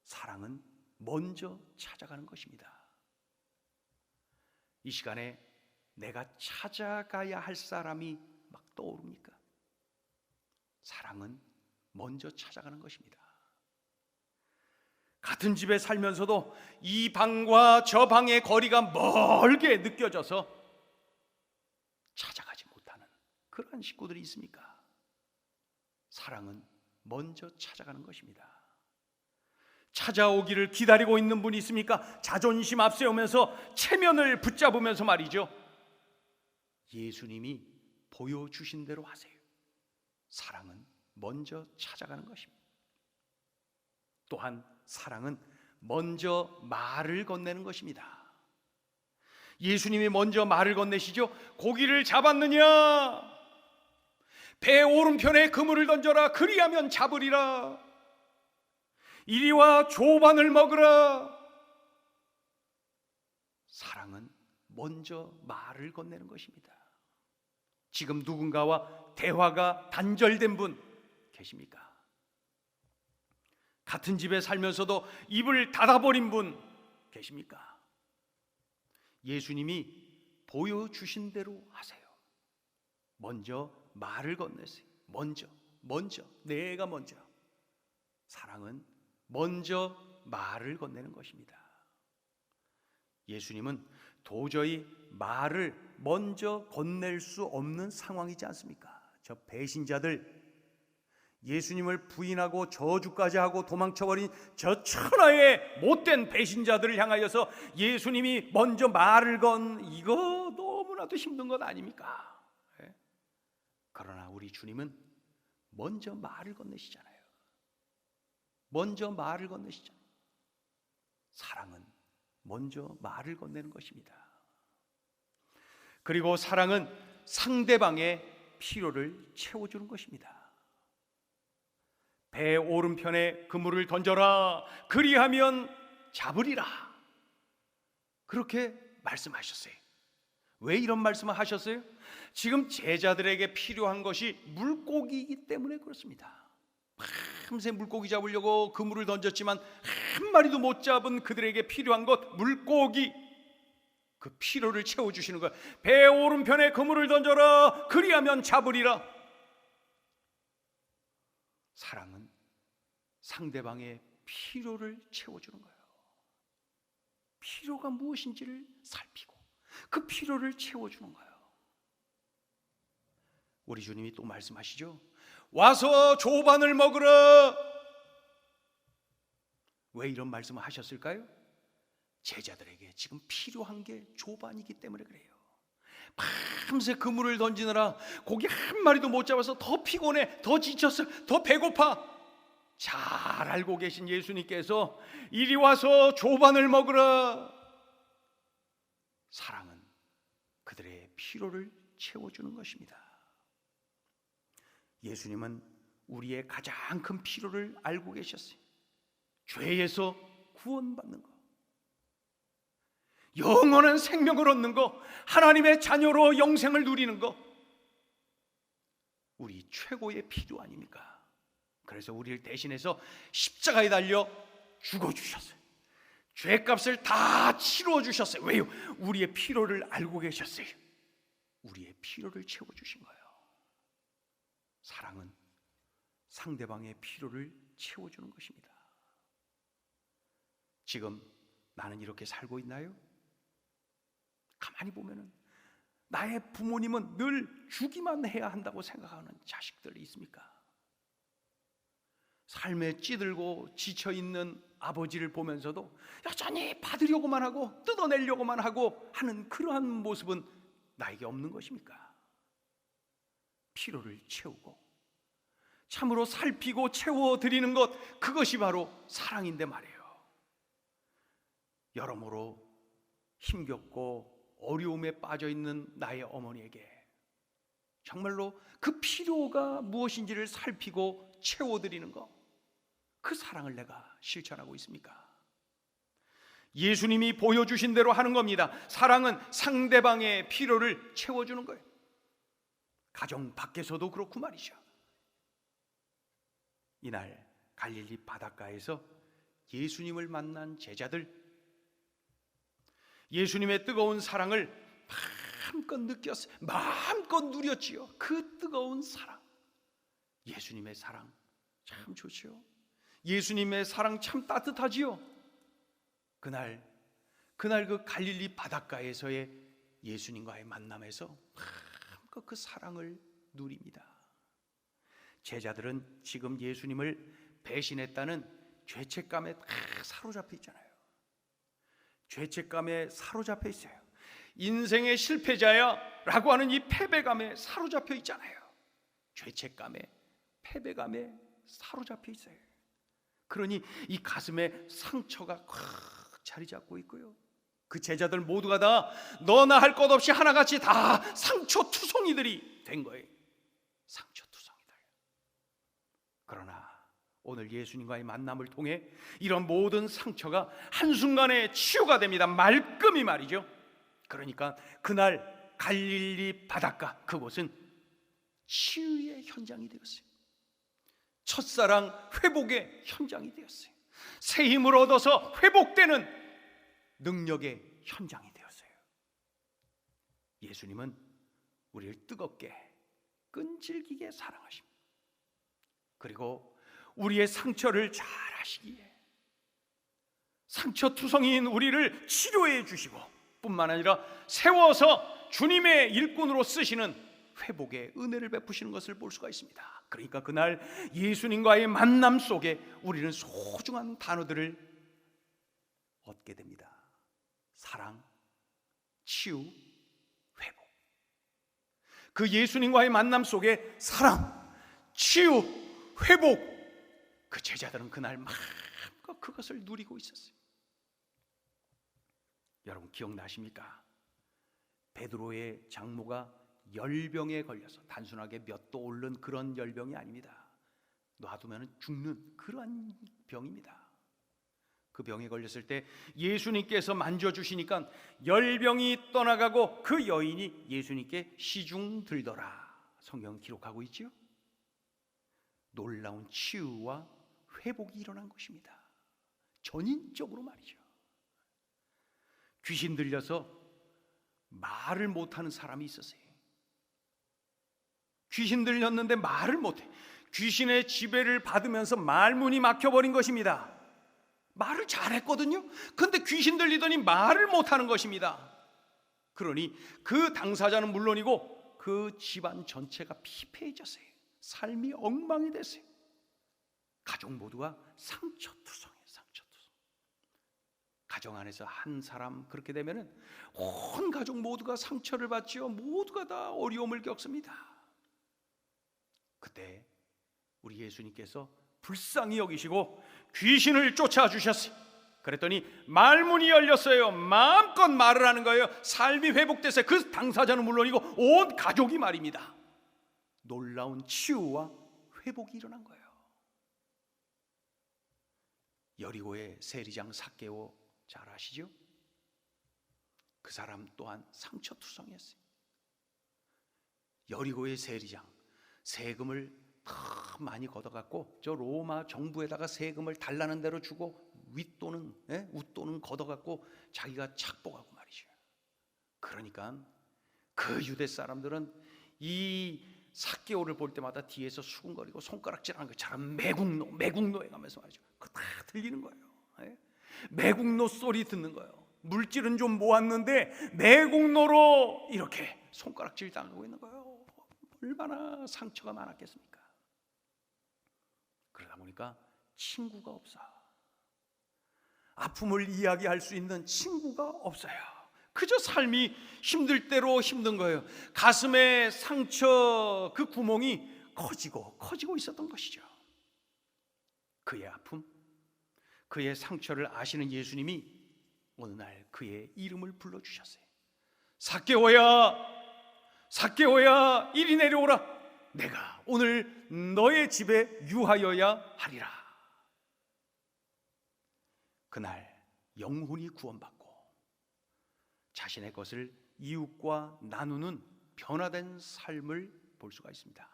사랑은 먼저 찾아가는 것입니다. 이 시간에 내가 찾아가야 할 사람이 막 떠오릅니까? 사랑은 먼저 찾아가는 것입니다. 같은 집에 살면서도 이 방과 저 방의 거리가 멀게 느껴져서 찾아가지 못하는 그러한 식구들이 있습니까? 사랑은 먼저 찾아가는 것입니다. 찾아오기를 기다리고 있는 분이 있습니까? 자존심 앞세우면서 체면을 붙잡으면서 말이죠. 예수님이 보여주신 대로 하세요. 사랑은 먼저 찾아가는 것입니다. 또한 사랑은 먼저 말을 건네는 것입니다. 예수님이 먼저 말을 건네시죠. 고기를 잡았느냐? 배 오른편에 그물을 던져라. 그리하면 잡으리라. 이리와 조반을 먹으라. 사랑은 먼저 말을 건네는 것입니다. 지금 누군가와 대화가 단절된 분 계십니까? 같은 집에 살면서도 입을 닫아버린 분 계십니까? 예수님이 보여주신 대로 하세요. 먼저 말을 건네세요. 먼저 내가 먼저. 사랑은 먼저 말을 건네는 것입니다. 예수님은 도저히 말을 먼저 건넬 수 없는 상황이지 않습니까? 저 배신자들, 예수님을 부인하고 저주까지 하고 도망쳐버린 저 천하의 못된 배신자들을 향하여서 예수님이 먼저 말을 이거 너무나도 힘든 것 아닙니까? 그러나 우리 주님은 먼저 말을 건네시잖아요. 먼저 말을 건네시잖아요. 사랑은 먼저 말을 건네는 것입니다. 그리고 사랑은 상대방의 필요를 채워주는 것입니다. 배 오른편에 그물을 던져라. 그리하면 잡으리라. 그렇게 말씀하셨어요. 왜 이런 말씀을 하셨어요? 지금 제자들에게 필요한 것이 물고기이기 때문에 그렇습니다. 밤새 물고기 잡으려고 그물을 던졌지만 한 마리도 못 잡은 그들에게 필요한 것, 물고기. 그 필요를 채워주시는 거예요. 배 오른편에 그물을 던져라. 그리하면 잡으리라. 사랑은 상대방의 필요를 채워주는 거예요. 필요가 무엇인지를 살피고 그 필요를 채워주는 거예요. 우리 주님이 또 말씀하시죠. 와서 조반을 먹으라. 왜 이런 말씀을 하셨을까요? 제자들에게 지금 필요한 게 조반이기 때문에 그래요. 밤새 그물을 던지느라 고기 한 마리도 못 잡아서 더 피곤해, 더 지쳤어, 더 배고파. 잘 알고 계신 예수님께서 이리 와서 조반을 먹으라. 사랑은 그들의 필요를 채워주는 것입니다. 예수님은 우리의 가장 큰 필요를 알고 계셨어요. 죄에서 구원받는 것, 영원한 생명을 얻는 것, 하나님의 자녀로 영생을 누리는 것, 우리 최고의 필요 아닙니까? 그래서 우리를 대신해서 십자가에 달려 죽어주셨어요. 죄값을 다 치루어 주셨어요. 왜요? 우리의 필요를 알고 계셨어요. 우리의 필요를 채워주신 거예요. 사랑은 상대방의 필요를 채워주는 것입니다. 지금 나는 이렇게 살고 있나요? 가만히 보면은 나의 부모님은 늘 주기만 해야 한다고 생각하는 자식들이 있습니까? 삶에 찌들고 지쳐있는 아버지를 보면서도 여전히 받으려고만 하고 뜯어내려고만 하고 하는 그러한 모습은 나에게 없는 것입니까? 필요를 채우고 참으로 살피고 채워드리는 것, 그것이 바로 사랑인데 말이에요. 여러모로 힘겹고 어려움에 빠져있는 나의 어머니에게 정말로 그 필요가 무엇인지를 살피고 채워드리는 것, 그 사랑을 내가 실천하고 있습니까? 예수님이 보여주신 대로 하는 겁니다. 사랑은 상대방의 필요를 채워주는 거예요. 가정 밖에서도 그렇고 말이죠. 이날 갈릴리 바닷가에서 예수님을 만난 제자들, 예수님의 뜨거운 사랑을 마음껏 느꼈어요. 마음껏 누렸지요. 그 뜨거운 사랑. 예수님의 사랑 참 좋지요. 예수님의 사랑 참 따뜻하지요. 그날 그 갈릴리 바닷가에서의 예수님과의 만남에서 마음껏 그 사랑을 누립니다. 제자들은 지금 예수님을 배신했다는 죄책감에 사로잡혀 있잖아요. 죄책감에 사로잡혀 있어요. 인생의 실패자야 라고 하는 이 패배감에 사로잡혀 있잖아요. 죄책감에, 패배감에 사로잡혀 있어요. 그러니 이 가슴에 상처가 꽉 자리 잡고 있고요. 그 제자들 모두가 다 너나 할 것 없이 하나같이 다 상처투성이들이 된 거예요. 상처투성이들. 그러나 오늘 예수님과의 만남을 통해 이런 모든 상처가 한순간에 치유가 됩니다. 말끔히 말이죠. 그러니까 그날 갈릴리 바닷가, 그곳은 치유의 현장이 되었어요. 첫사랑 회복의 현장이 되었어요. 새 힘을 얻어서 회복되는 능력의 현장이 되었어요. 예수님은 우리를 뜨겁게 끈질기게 사랑하십니다. 그리고 우리의 상처를 잘 아시기에 상처투성이인 우리를 치료해 주시고 뿐만 아니라 세워서 주님의 일꾼으로 쓰시는 회복의 은혜를 베푸시는 것을 볼 수가 있습니다. 그러니까 그날 예수님과의 만남 속에 우리는 소중한 단어들을 얻게 됩니다. 사랑, 치유, 회복. 그 예수님과의 만남 속에 사랑, 치유, 회복, 그 제자들은 그날 마음껏 그것을 누리고 있었어요. 여러분 기억나십니까? 베드로의 장모가 열병에 걸려서 단순하게 몇 도 오른 그런 열병이 아닙니다. 놔두면 죽는 그러한 병입니다. 그 병에 걸렸을 때 예수님께서 만져주시니까 열병이 떠나가고 그 여인이 예수님께 시중 들더라. 성경은 기록하고 있죠. 놀라운 치유와 회복이 일어난 것입니다. 전인적으로 말이죠. 귀신 들려서 말을 못하는 사람이 있었어요. 귀신 들렸는데 말을 못해. 귀신의 지배를 받으면서 말문이 막혀버린 것입니다. 말을 잘했거든요. 근데 귀신 들리더니 말을 못하는 것입니다. 그러니 그 당사자는 물론이고 그 집안 전체가 피폐해졌어요. 삶이 엉망이 됐어요. 가족 모두가 상처투성이에요. 상처투성. 가정 안에서 한 사람 그렇게 되면은 온 가족 모두가 상처를 받지요. 모두가 다 어려움을 겪습니다. 그때 우리 예수님께서 불쌍히 여기시고 귀신을 쫓아주셨어요. 그랬더니 말문이 열렸어요. 마음껏 말을 하는 거예요. 삶이 회복됐어요. 그 당사자는 물론이고 온 가족이 말입니다. 놀라운 치유와 회복이 일어난 거예요. 여리고의 세리장 삭개오 잘 아시죠? 그 사람 또한 상처투성이었어요. 여리고의 세리장 세금을 더 많이 걷어갖고 저 로마 정부에다가 세금을 달라는 대로 주고 웃돈은 걷어갖고 자기가 착복하고 말이죠. 그러니까 그 유대 사람들은 이 삭개오를 볼 때마다 뒤에서 수군거리고 손가락질하는 것처럼 매국노에 가면서 말이죠. 그거 다 들리는 거예요. 매국노 소리 듣는 거예요. 물질은 좀 모았는데 매국노로 이렇게 손가락질 당하고 있는 거예요. 얼마나 상처가 많았겠습니까? 그러다 보니까 친구가 없어. 아픔을 이야기할 수 있는 친구가 없어요. 그저 삶이 힘들 대로 힘든 거예요. 가슴에 상처 그 구멍이 커지고 있었던 것이죠. 그의 아픔, 그의 상처를 아시는 예수님이 어느 날 그의 이름을 불러주셨어요. 삭개오야 이리 내려오라. 내가 오늘 너의 집에 유하여야 하리라. 그날 영혼이 구원받고 자신의 것을 이웃과 나누는 변화된 삶을 볼 수가 있습니다.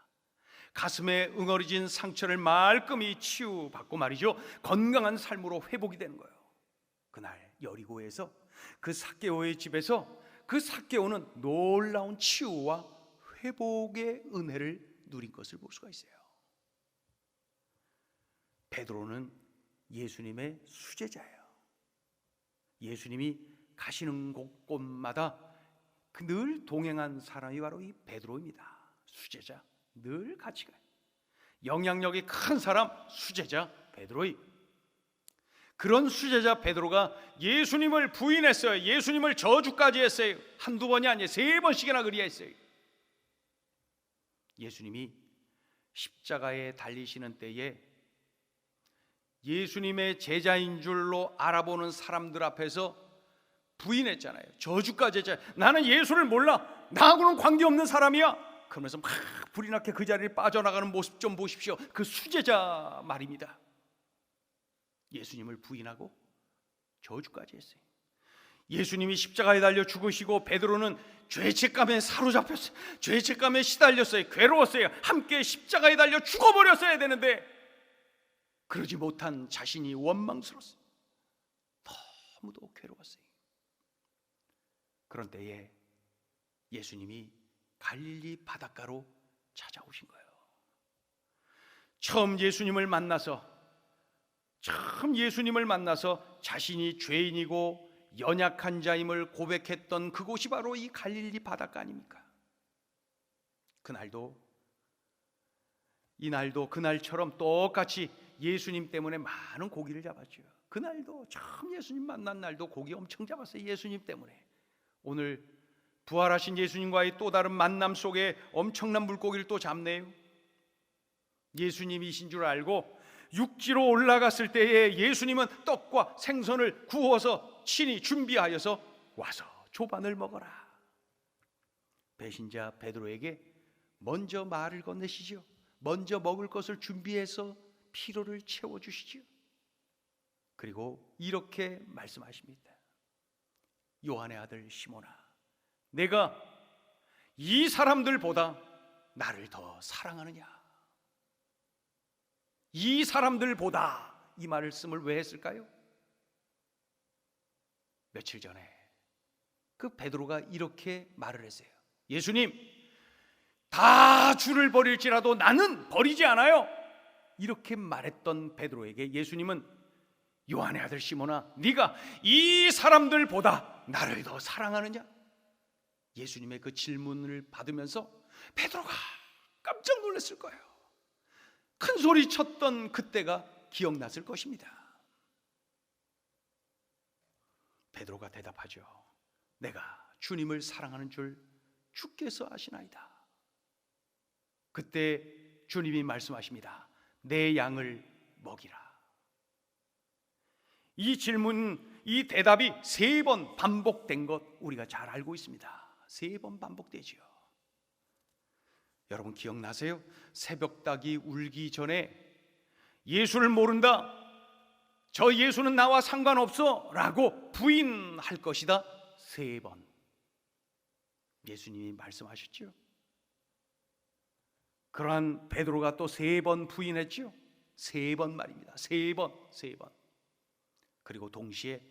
가슴에 응어리진 상처를 말끔히 치유받고 말이죠, 건강한 삶으로 회복이 되는 거예요. 그날 여리고에서 그 삭개오의 집에서 그 삭개오는 놀라운 치유와 회복의 은혜를 누린 것을 볼 수가 있어요. 베드로는 예수님의 수제자예요. 예수님이 가시는 곳곳마다 늘 동행한 사람이 바로 이 베드로입니다. 수제자, 늘 같이 가요. 영향력이 큰 사람, 수제자 베드로이. 그런 수제자 베드로가 예수님을 부인했어요. 예수님을 저주까지 했어요. 한두 번이 아니에요. 3번씩이나 그리야 했어요. 예수님이 십자가에 달리시는 때에 예수님의 제자인 줄로 알아보는 사람들 앞에서 부인했잖아요. 저주까지 했잖아요. 나는 예수를 몰라. 나하고는 관계없는 사람이야. 그러면서 막 불이 나게 그 자리를 빠져나가는 모습 좀 보십시오. 그 수제자 말입니다. 예수님을 부인하고 저주까지 했어요. 예수님이 십자가에 달려 죽으시고 베드로는 죄책감에 사로잡혔어요. 죄책감에 시달렸어요. 괴로웠어요. 함께 십자가에 달려 죽어버렸어야 되는데 그러지 못한 자신이 원망스러웠어요. 너무도 괴로웠어요. 그런 때에 예수님이 갈릴리 바닷가로 찾아오신 거예요. 처음 예수님을 만나서 자신이 죄인이고 연약한 자임을 고백했던 그곳이 바로 이 갈릴리 바닷가 아닙니까? 이날도 그날처럼 똑같이 예수님 때문에 많은 고기를 잡았죠. 그날도 처음 예수님 만난 날도 고기 엄청 잡았어요. 예수님 때문에. 오늘 부활하신 예수님과의 또 다른 만남 속에 엄청난 물고기를 또 잡네요. 예수님이신 줄 알고 육지로 올라갔을 때에 예수님은 떡과 생선을 구워서 친히 준비하여서 와서 조반을 먹어라. 배신자 베드로에게 먼저 말을 건네시죠. 먼저 먹을 것을 준비해서 피로를 채워주시죠. 그리고 이렇게 말씀하십니다. 요한의 아들 시몬아, 내가 이 사람들보다 나를 더 사랑하느냐? 이 사람들보다, 이 말씀을 왜 했을까요? 며칠 전에 그 베드로가 이렇게 말을 했어요. 예수님, 다 주를 버릴지라도 나는 버리지 않아요. 이렇게 말했던 베드로에게 예수님은 요한의 아들 시몬아, 네가 이 사람들보다 나를 더 사랑하느냐? 예수님의 그 질문을 받으면서 베드로가 깜짝 놀랐을 거예요. 큰 소리 쳤던 그때가 기억났을 것입니다. 베드로가 대답하죠. 내가 주님을 사랑하는 줄 주께서 아시나이다. 그때 주님이 말씀하십니다. 내 양을 먹이라. 이 질문, 이 대답이 3번 반복된 것 우리가 잘 알고 있습니다. 3번 반복되지요. 여러분 기억나세요? 새벽닭이 울기 전에 예수를 모른다, 저 예수는 나와 상관없어 라고 부인할 것이다 3번 예수님이 말씀하셨죠. 그러한 베드로가 또 3번 부인했죠. 3번 말입니다. 3번. 그리고 동시에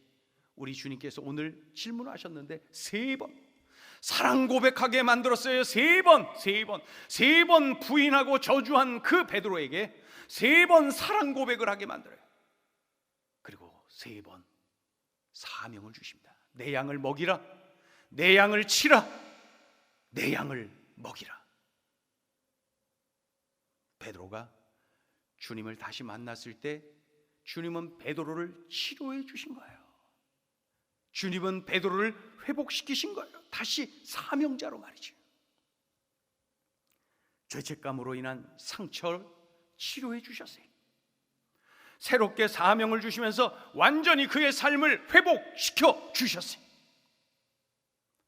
우리 주님께서 오늘 질문하셨는데 3번 사랑 고백하게 만들었어요. 3번 부인하고 저주한 그 베드로에게 3번 사랑 고백을 하게 만들어요. 그리고 3번 사명을 주십니다. 내 양을 먹이라, 내 양을 치라, 내 양을 먹이라. 베드로가 주님을 다시 만났을 때 주님은 베드로를 치료해 주신 거예요. 주님은 베드로를 회복시키신 거예요. 다시 사명자로 말이죠. 죄책감으로 인한 상처를 치료해 주셨어요. 새롭게 사명을 주시면서 완전히 그의 삶을 회복시켜 주셨어요.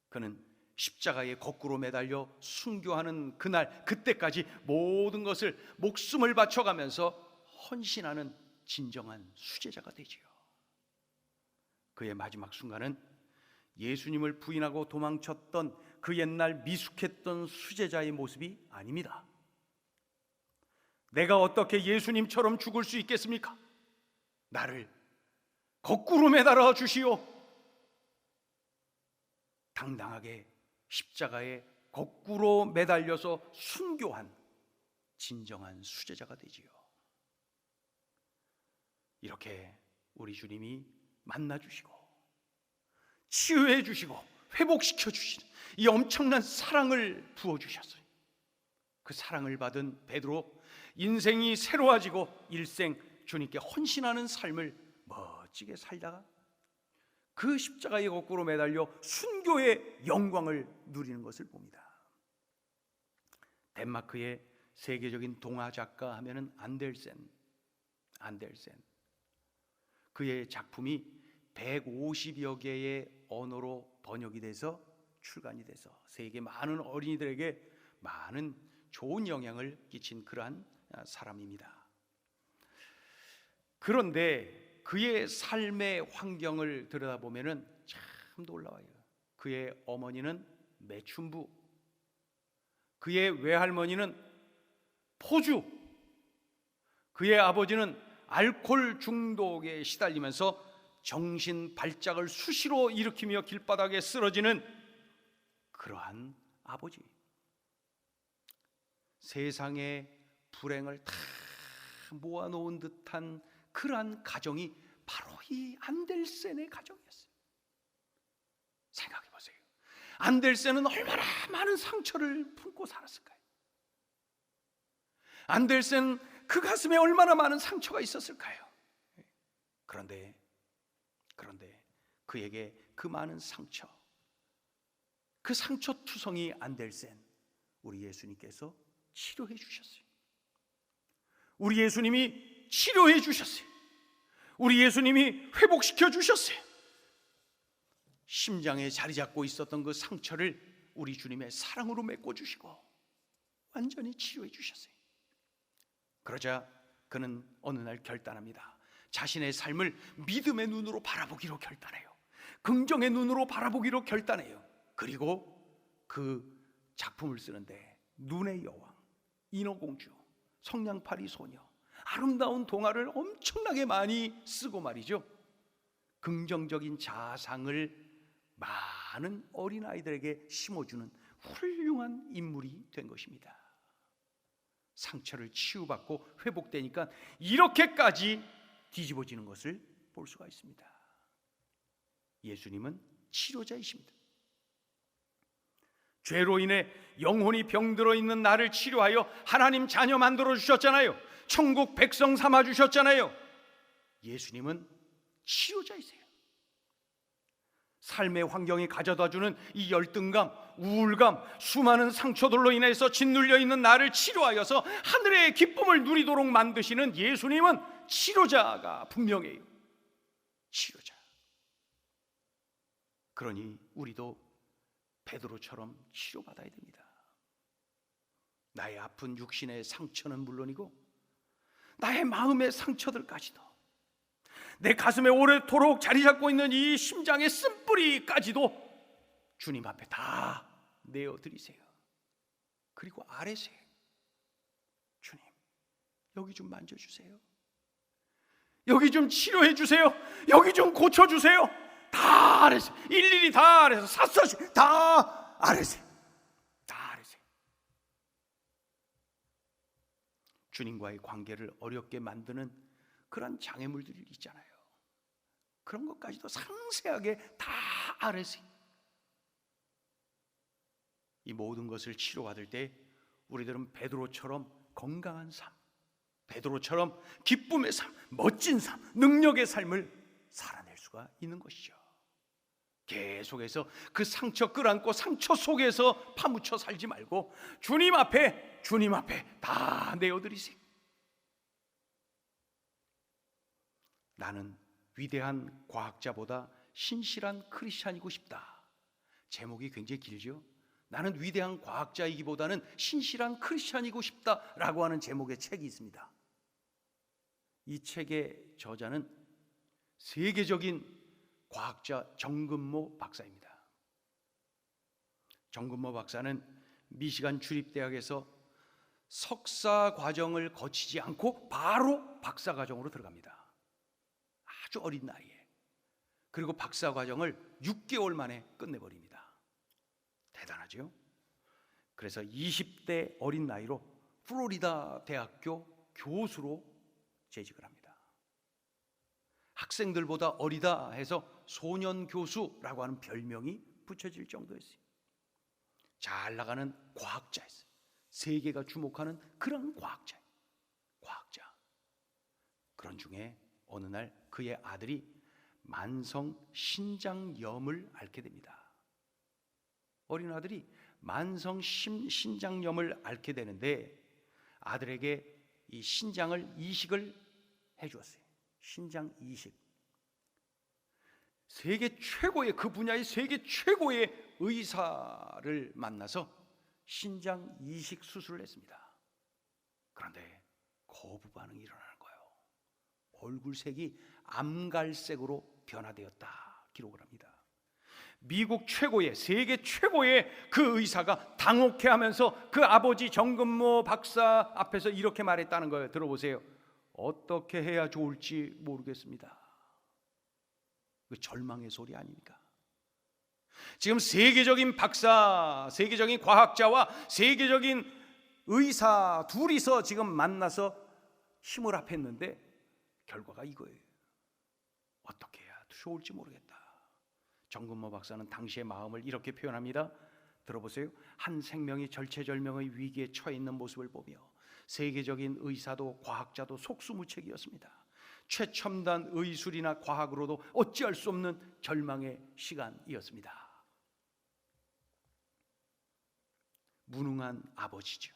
그는 십자가에 거꾸로 매달려 순교하는 그날, 그때까지 모든 것을 목숨을 바쳐가면서 헌신하는 진정한 수제자가 되지요. 그의 마지막 순간은 예수님을 부인하고 도망쳤던 그 옛날 미숙했던 수제자의 모습이 아닙니다. 내가 어떻게 예수님처럼 죽을 수 있겠습니까? 나를 거꾸로 매달아 주시오. 당당하게 십자가에 거꾸로 매달려서 순교한 진정한 수제자가 되지요. 이렇게 우리 주님이 만나주시고 치유해 주시고 회복시켜 주시는 이 엄청난 사랑을 부어주셨어요. 그 사랑을 받은 베드로, 인생이 새로워지고 일생 주님께 헌신하는 삶을 멋지게 살다가 그 십자가에 거꾸로 매달려 순교의 영광을 누리는 것을 봅니다. 덴마크의 세계적인 동화 작가 하면은 안델센. 그의 작품이 150여 개의 언어로 번역이 돼서 출간이 돼서 세계 많은 어린이들에게 많은 좋은 영향을 끼친 그러한 사람입니다. 그런데 그의 삶의 환경을 들여다보면은 참 놀라워요. 그의 어머니는 매춘부, 그의 외할머니는 포주, 그의 아버지는 알코올 중독에 시달리면서 정신 발작을 수시로 일으키며 길바닥에 쓰러지는 그러한 아버지. 세상의 불행을 다 모아놓은 듯한 그러한 가정이 바로 이 안델센의 가정이었어요. 생각해 보세요. 안델센은 얼마나 많은 상처를 품고 살았을까요? 안델센 그 가슴에 얼마나 많은 상처가 있었을까요? 그런데 그에게 그 많은 상처, 그 상처투성이 안델센, 우리 예수님께서 치료해 주셨어요. 우리 예수님이 치료해 주셨어요. 우리 예수님이 회복시켜 주셨어요. 심장에 자리 잡고 있었던 그 상처를 우리 주님의 사랑으로 메꿔주시고 완전히 치료해 주셨어요. 그러자 그는 어느 날 결단합니다. 자신의 삶을 믿음의 눈으로 바라보기로 결단해요. 긍정의 눈으로 바라보기로 결단해요. 그리고 그 작품을 쓰는데 눈의 여왕, 인어공주, 성냥팔이 소녀, 아름다운 동화를 엄청나게 많이 쓰고 말이죠. 긍정적인 자상을 많은 어린아이들에게 심어주는 훌륭한 인물이 된 것입니다. 상처를 치유받고 회복되니까 이렇게까지 뒤집어지는 것을 볼 수가 있습니다. 예수님은 치료자이십니다. 죄로 인해 영혼이 병들어 있는 나를 치료하여 하나님 자녀 만들어 주셨잖아요. 천국 백성 삼아 주셨잖아요. 예수님은 치료자이세요. 삶의 환경이 가져다주는 이 열등감, 우울감, 수많은 상처들로 인해서 짓눌려 있는 나를 치료하여서 하늘의 기쁨을 누리도록 만드시는 예수님은 치료자가 분명해요. 치료자. 그러니 우리도 베드로처럼 치료받아야 됩니다. 나의 아픈 육신의 상처는 물론이고 나의 마음의 상처들까지도, 내 가슴에 오래도록 자리 잡고 있는 이 심장의 쓴뿌리까지도 주님 앞에 다 내어드리세요. 그리고 아뢰세요. 주님, 여기 좀 만져주세요. 여기 좀 치료해 주세요. 여기 좀 고쳐주세요. 다 아뢰세요. 일일이 다 아뢰서 샅샅이 다 아뢰세요. 다 아뢰세요. 주님과의 관계를 어렵게 만드는 그런 장애물들이 있잖아요. 그런 것까지도 상세하게 다 아뢰세요. 이 모든 것을 치료받을 때 우리들은 베드로처럼 건강한 삶, 베드로처럼 기쁨의 삶, 멋진 삶, 능력의 삶을 살아낼 수가 있는 것이죠. 계속해서 그 상처 끌어안고 상처 속에서 파묻혀 살지 말고 주님 앞에 다 내어드리세요. 나는 위대한 과학자보다 신실한 크리스찬이고 싶다. 제목이 굉장히 길죠. 나는 위대한 과학자이기보다는 신실한 크리스찬이고 싶다라고 하는 제목의 책이 있습니다. 이 책의 저자는 세계적인 과학자 정근모 박사입니다. 정근모 박사는 미시간 주립대학에서 석사 과정을 거치지 않고 바로 박사 과정으로 들어갑니다. 아주 어린 나이에. 그리고 박사 과정을 6개월 만에 끝내버립니다. 대단하죠? 그래서 20대 어린 나이로 플로리다 대학교 교수로 재직을 합니다. 학생들보다 어리다 해서 소년 교수라고 하는 별명이 붙여질 정도였어요. 잘 나가는 과학자였어요. 세계가 주목하는 그런 과학자. 그런 중에 어느 날 그의 아들이 만성 신장염을 앓게 됩니다. 어린 아들이 만성 신장염을 앓게 되는데 아들에게 이 신장을 이식을 해주었어요. 신장 이식. 세계 최고의, 그 분야의 세계 최고의 의사를 만나서 신장 이식 수술을 했습니다. 그런데 거부 반응이 일어나는 거예요. 얼굴색이 암갈색으로 변화되었다 기록을 합니다. 미국 최고의, 세계 최고의 그 의사가 당혹해하면서 그 아버지 정근모 박사 앞에서 이렇게 말했다는 거예요. 들어보세요. 어떻게 해야 좋을지 모르겠습니다. 그 절망의 소리 아닙니까? 지금 세계적인 박사, 세계적인 과학자와 세계적인 의사 둘이서 지금 만나서 힘을 합했는데 결과가 이거예요. 어떻게 해야 좋을지 모르겠다. 정근모 박사는 당시의 마음을 이렇게 표현합니다. 들어보세요. 한 생명이 절체절명의 위기에 처해 있는 모습을 보며 세계적인 의사도 과학자도 속수무책이었습니다. 최첨단 의술이나 과학으로도 어찌할 수 없는 절망의 시간이었습니다. 무능한 아버지죠.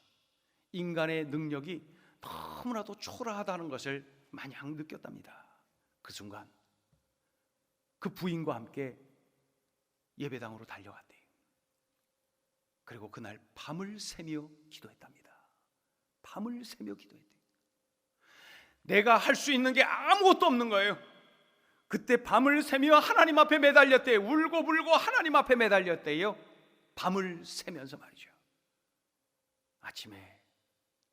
인간의 능력이 너무나도 초라하다는 것을 마냥 느꼈답니다. 그 순간 그 부인과 함께 예배당으로 달려갔대요. 그리고 그날 밤을 새며 기도했답니다. 밤을 새며 기도했대요. 내가 할 수 있는 게 아무것도 없는 거예요. 그때 밤을 새며 하나님 앞에 매달렸대요. 울고불고 하나님 앞에 매달렸대요. 밤을 새면서 말이죠. 아침에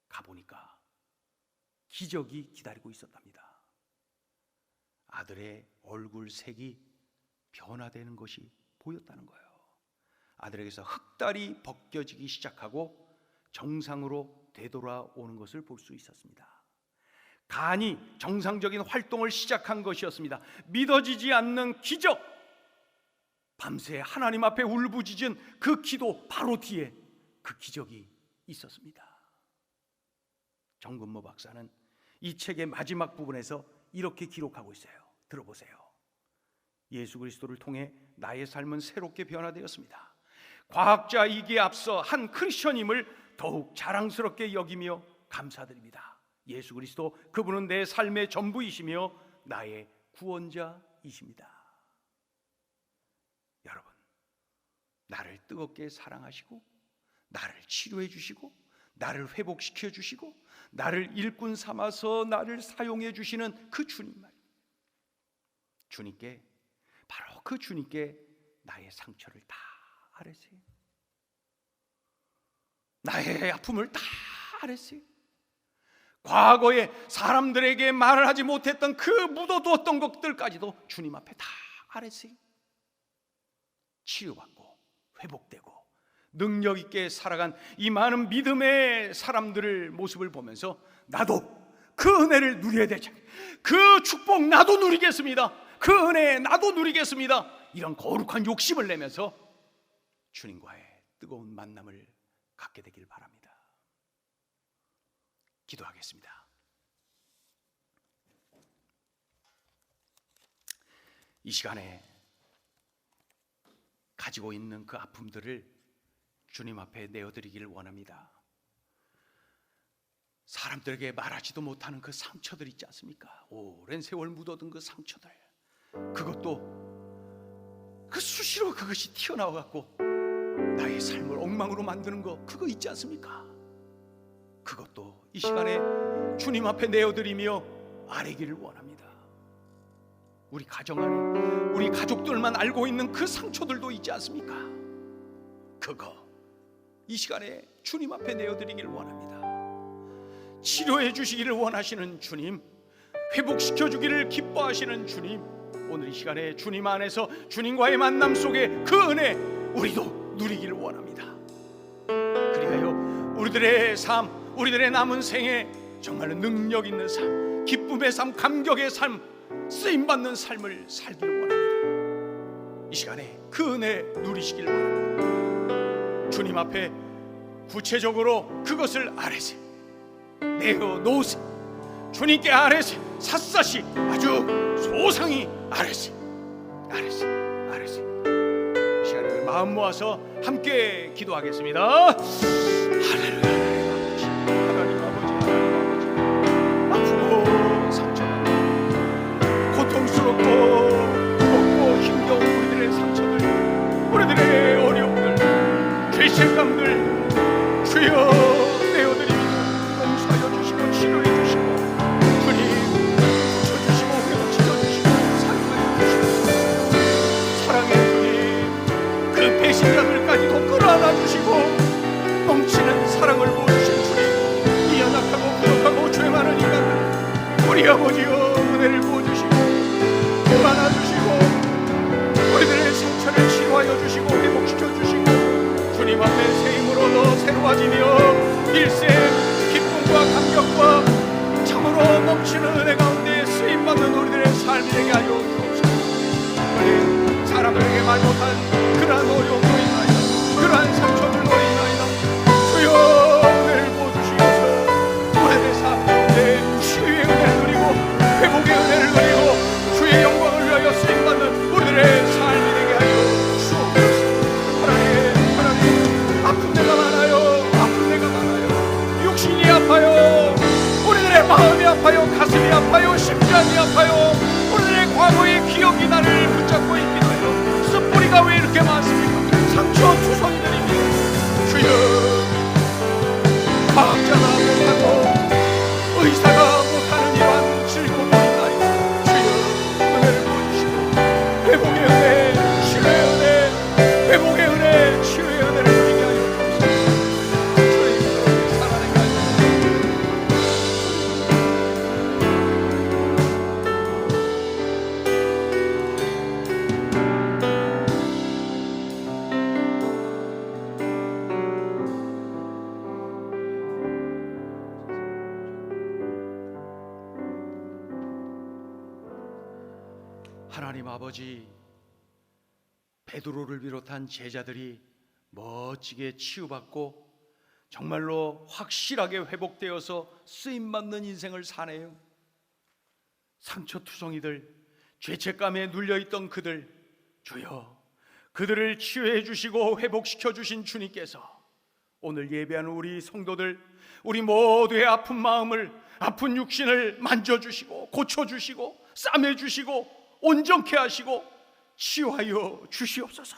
가보니까 기적이 기다리고 있었답니다. 아들의 얼굴 색이 변화되는 것이 보였다는 거예요. 아들에게서 흑달이 벗겨지기 시작하고 정상으로 되돌아오는 것을 볼 수 있었습니다. 간이 정상적인 활동을 시작한 것이었습니다. 믿어지지 않는 기적. 밤새 하나님 앞에 울부짖은 그 기도 바로 뒤에 그 기적이 있었습니다. 정근모 박사는 이 책의 마지막 부분에서 이렇게 기록하고 있어요. 들어보세요. 예수 그리스도를 통해 나의 삶은 새롭게 변화되었습니다. 과학자이기에 앞서 한 크리스천임을 더욱 자랑스럽게 여기며 감사드립니다. 예수 그리스도, 그분은 내 삶의 전부이시며 나의 구원자이십니다. 여러분, 나를 뜨겁게 사랑하시고 나를 치료해 주시고 나를 회복시켜 주시고 나를 일꾼 삼아서 나를 사용해 주시는 그 주님 말, 주님께, 바로 그 주님께 나의 상처를 다 아뢰세요. 나의 아픔을 다 아뢰세요. 과거에 사람들에게 말을 하지 못했던 그 묻어두었던 것들까지도 주님 앞에 다 아뢰세요. 치유받고 회복되고 능력 있게 살아간 이 많은 믿음의 사람들의 모습을 보면서 나도 그 은혜를 누려야 되죠. 그 축복 나도 누리겠습니다. 그 은혜 나도 누리겠습니다. 이런 거룩한 욕심을 내면서 주님과의 뜨거운 만남을 갖게 되길 바랍니다. 기도하겠습니다. 이 시간에 가지고 있는 그 아픔들을 주님 앞에 내어드리기를 원합니다. 사람들에게 말하지도 못하는 그 상처들 있지 않습니까? 오랜 세월 묻어둔 그 상처들, 그것도 그 수시로 그것이 튀어나와갖고 나의 삶을 엉망으로 만드는 거, 그거 있지 않습니까? 그것도 이 시간에 주님 앞에 내어드리며 아뢰기를 원합니다. 우리 가정 안에 우리 가족들만 알고 있는 그 상처들도 있지 않습니까? 그거 이 시간에 주님 앞에 내어드리기를 원합니다. 치료해 주시기를 원하시는 주님, 회복시켜 주기를 기뻐하시는 주님, 오늘 이 시간에 주님 안에서 주님과의 만남 속에 그 은혜 우리도 누리기를 원합니다. 그리하여 우리들의 삶, 우리들의 남은 생에 정말로 능력 있는 삶, 기쁨의 삶, 감격의 삶, 쓰임받는 삶을 살기를 원합니다. 이 시간에 그 은혜 누리시기를 원합니다. 주님 앞에 구체적으로 그것을 아뢰세, 내어놓으세, 주님께 아뢰세, 샅샅이 아주 소상히 아뢰세. 이 시간에 마음 모아서 함께 기도하겠습니다. 할렐루야. 하나님 아버지, 아프고 상처나고 고통스럽고 무겁고 힘겨운 우리들의 상처들, 우리들의 어려움들, 죄책감들 주여 내어드립니다. 용서하여 주시고 치료해 주시고 주님 고쳐주시고 회복시켜 주시고 사랑하여 주시고 사랑의 주님, 그 배신자들까지도 끌어안아 주시고 넘치는 사랑을 보여주신 주님, 이 연약하고 부족하고 죄 많은 인간들 우리 아버지여 은혜를 부어주시고 안아주시고 우리들의 상처를 치료하여 주시고 회복시켜 주시고 주님 앞에 새 힘으로 더 새로워지며 일생 기쁨과 감격과 참으로 넘치는 은혜 가운데 쓰임받는 우리들의 삶이 되게 하여 주옵소서. 우리 사람들에게 말 못한 그러한 어려움도 있나이다, 그러한 상처들도 있나이다. 주여 은혜를 부어주시옵소서. 우리들의 삶 가운데 치유의 은혜를 누리고 회복의 은혜를 누리고 주의 영광을 위하여 쓰임받는 우리들의 삶이 되게 하여 주옵소서. 하나님 아픈 데가 많아요. 육신이 아파요. 우리들의 마음이 아파요. 가슴이 아파요. 심장이 아파요. 우리들의 과거의 기억이 나를 붙잡고 있기도 해요. 쓴뿌리가 왜 이렇게 많습니까? 상처투성이들입니다. 주여, 과학자가 못하고 의사가 못하는 이러한 질고도 있나이다. 주여 은혜를 보여주시고 회복의 은혜, 치료의 은혜, 회복의 은혜, 치료의 은혜를 누리게 하여 주옵소서. 주의 이름으로 살아내게 하여 하나님 아버지, 베드로를 비롯한 제자들이 멋지게 치유받고 정말로 확실하게 회복되어서 쓰임받는 인생을 사네요. 상처투성이들, 죄책감에 눌려있던 그들, 주여 그들을 치유해 주시고 회복시켜 주신 주님께서 오늘 예배하는 우리 성도들, 우리 모두의 아픈 마음을, 아픈 육신을 만져주시고 고쳐주시고 싸매주시고 온전케 하시고 치유하여 주시옵소서.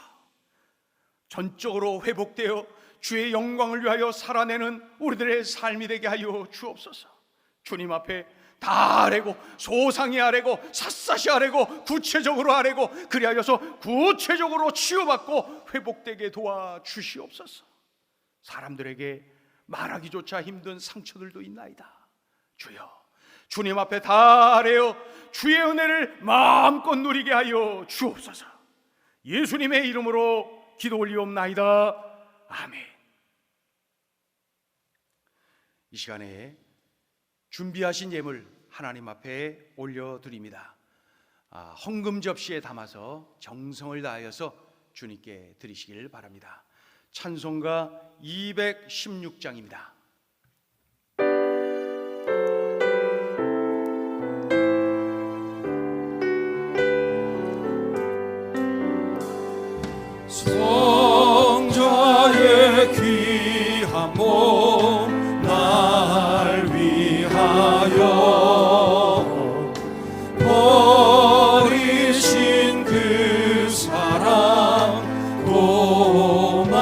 전적으로 회복되어 주의 영광을 위하여 살아내는 우리들의 삶이 되게 하여 주옵소서. 주님 앞에 다 아뢰고 소상히 아뢰고 샅샅이 아뢰고 구체적으로 아뢰고 그리하여서 구체적으로 치유받고 회복되게 도와주시옵소서. 사람들에게 말하기조차 힘든 상처들도 있나이다. 주여 주님 앞에 다 아뢰어 주의 은혜를 마음껏 누리게 하여 주옵소서. 예수님의 이름으로 기도 올리옵나이다. 아멘. 이 시간에 준비하신 예물 하나님 앞에 올려드립니다. 헌금 접시에 담아서 정성을 다하여서 주님께 드리시길 바랍니다. 찬송가 216장입니다. 성자의 귀한 몸 날 위하여 버리신 그 사랑 고마워라.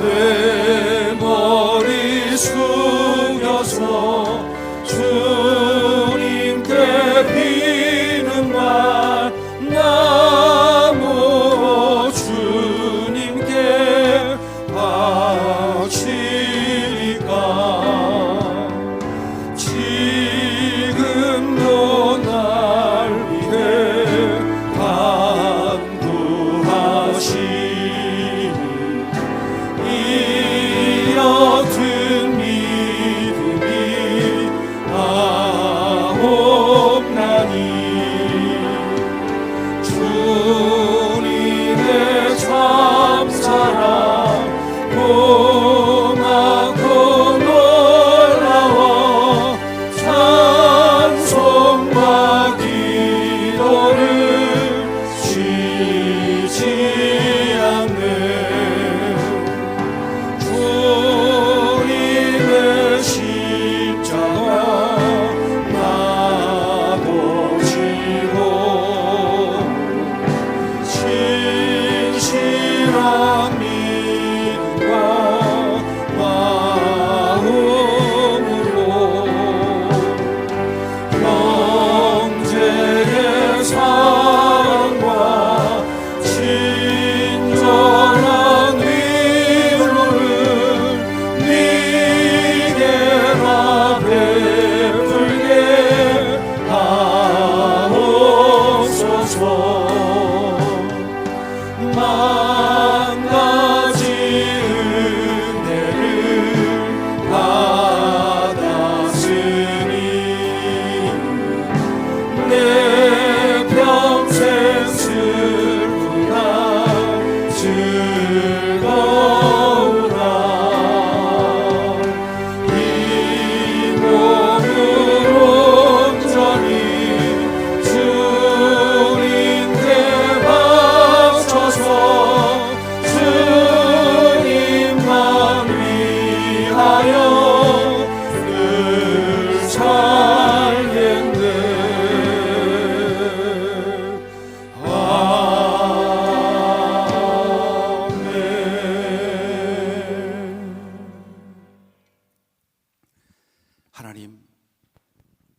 내 머리 숙여서 주님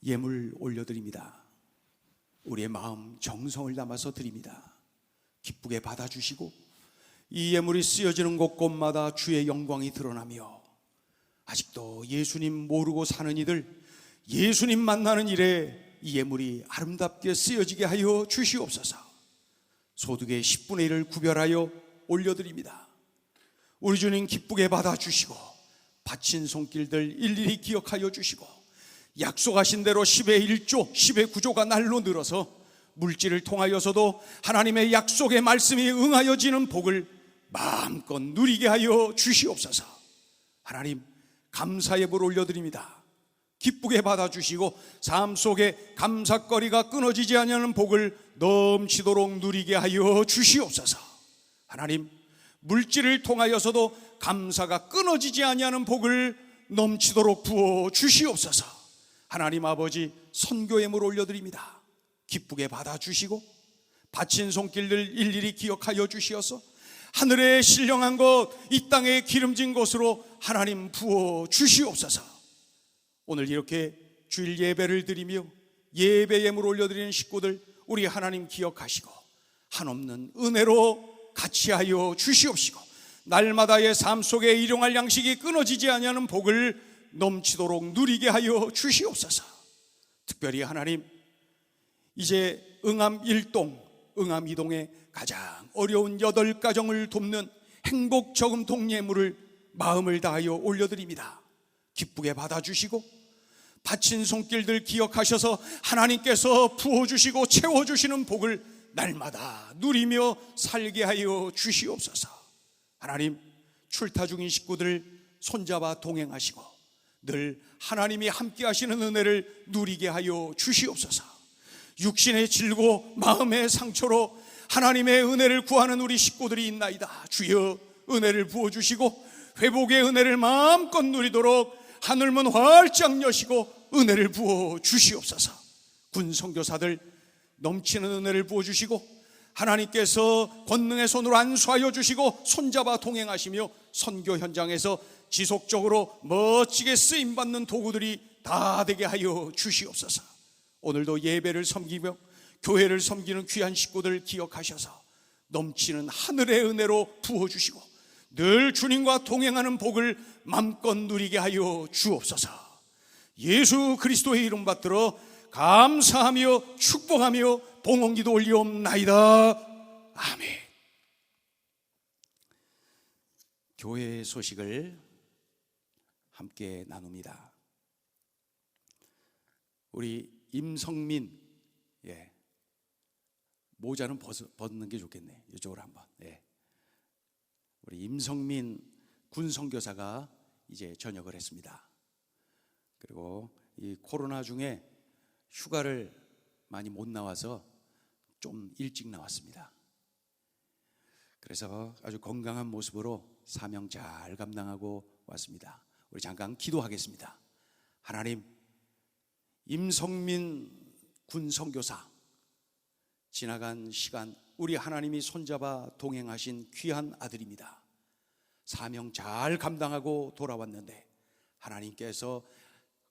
예물 올려드립니다. 우리의 마음 정성을 담아서 드립니다. 기쁘게 받아주시고 이 예물이 쓰여지는 곳곳마다 주의 영광이 드러나며 아직도 예수님 모르고 사는 이들, 예수님 만나는 일에 이 예물이 아름답게 쓰여지게 하여 주시옵소서. 소득의 10분의 1을 구별하여 올려드립니다. 우리 주님 기쁘게 받아주시고 바친 손길들 일일이 기억하여 주시고 약속하신 대로 10의 1조, 10의 9조가 날로 늘어서 물질을 통하여서도 하나님의 약속의 말씀이 응하여지는 복을 마음껏 누리게 하여 주시옵소서. 하나님 감사의 불 올려드립니다. 기쁘게 받아주시고 삶 속에 감사거리가 끊어지지 않는 복을 넘치도록 누리게 하여 주시옵소서. 하나님 물질을 통하여서도 감사가 끊어지지 아니하는 복을 넘치도록 부어 주시옵소서. 하나님 아버지 선교 예물 올려드립니다. 기쁘게 받아주시고 바친 손길들 일일이 기억하여 주시어서 하늘에 신령한 것, 이 땅에 기름진 것으로 하나님 부어 주시옵소서. 오늘 이렇게 주일 예배를 드리며 예배 예물 올려드리는 식구들 우리 하나님 기억하시고 한없는 은혜로 같이 하여 주시옵시고 날마다의 삶 속에 일용할 양식이 끊어지지 아니하는 복을 넘치도록 누리게 하여 주시옵소서. 특별히 하나님 이제 응암 1동, 응암 2동의 가장 어려운 8가정을 돕는 행복 저금통 예물을 마음을 다하여 올려드립니다. 기쁘게 받아주시고 바친 손길들 기억하셔서 하나님께서 부어주시고 채워주시는 복을 날마다 누리며 살게 하여 주시옵소서. 하나님 출타 중인 식구들 손잡아 동행하시고 늘 하나님이 함께 하시는 은혜를 누리게 하여 주시옵소서. 육신의 질고 마음의 상처로 하나님의 은혜를 구하는 우리 식구들이 있나이다. 주여 은혜를 부어주시고 회복의 은혜를 마음껏 누리도록 하늘문 활짝 여시고 은혜를 부어 주시옵소서. 군 선교사들 넘치는 은혜를 부어 주시고 하나님께서 권능의 손으로 안수하여 주시고 손잡아 동행하시며 선교 현장에서 지속적으로 멋지게 쓰임받는 도구들이 다 되게 하여 주시옵소서. 오늘도 예배를 섬기며 교회를 섬기는 귀한 식구들 기억하셔서 넘치는 하늘의 은혜로 부어주시고 늘 주님과 동행하는 복을 맘껏 누리게 하여 주옵소서. 예수 그리스도의 이름 받들어 감사하며 축복하며 봉헌기도 올리옵나이다. 아멘. 교회의 소식을 함께 나눕니다. 우리 임성민, 모자는 벗는 게 좋겠네. 이쪽으로 한번. 우리 임성민 군 선교사가 이제 전역을 했습니다. 그리고 이 코로나 중에 휴가를 많이 못 나와서 좀 일찍 나왔습니다. 그래서 아주 건강한 모습으로 사명 잘 감당하고 왔습니다. 우리 잠깐 기도하겠습니다. 하나님, 임성민 군 선교사 지나간 시간 우리 하나님이 손잡아 동행하신 귀한 아들입니다. 사명 잘 감당하고 돌아왔는데 하나님께서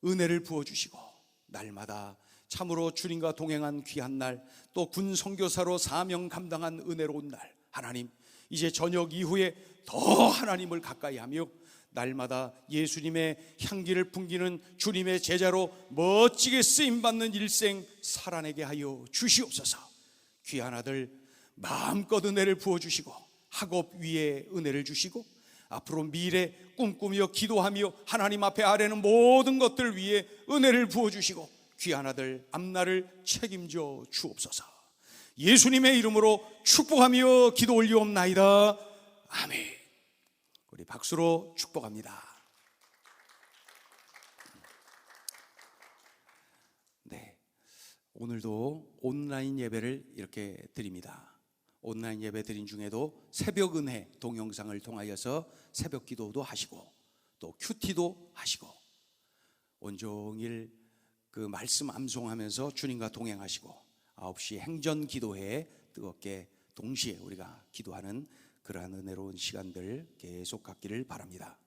은혜를 부어주시고 날마다 참으로 주님과 동행한 귀한 날, 또 군 선교사로 사명 감당한 은혜로운 날, 하나님 이제 저녁 이후에 더 하나님을 가까이 하며 날마다 예수님의 향기를 풍기는 주님의 제자로 멋지게 쓰임받는 일생 살아내게 하여 주시옵소서. 귀한 아들 마음껏 은혜를 부어주시고 학업 위에 은혜를 주시고 앞으로 미래 꿈꾸며 기도하며 하나님 앞에 아뢰는 모든 것들 위에 은혜를 부어주시고 귀한 아들 앞날을 책임져 주옵소서. 예수님의 이름으로 축복하며 기도 올리옵나이다. 아멘. 우리 박수로 축복합니다. 네, 오늘도 온라인 예배를 이렇게 드립니다. 온라인 예배 드린 중에도 새벽 은혜 동영상을 통하여서 새벽 기도도 하시고 또 큐티도 하시고 온종일 그 말씀 암송하면서 주님과 동행하시고 9시 행전 기도회에 뜨겁게 동시에 우리가 기도하는 그러한 은혜로운 시간들 계속 갖기를 바랍니다.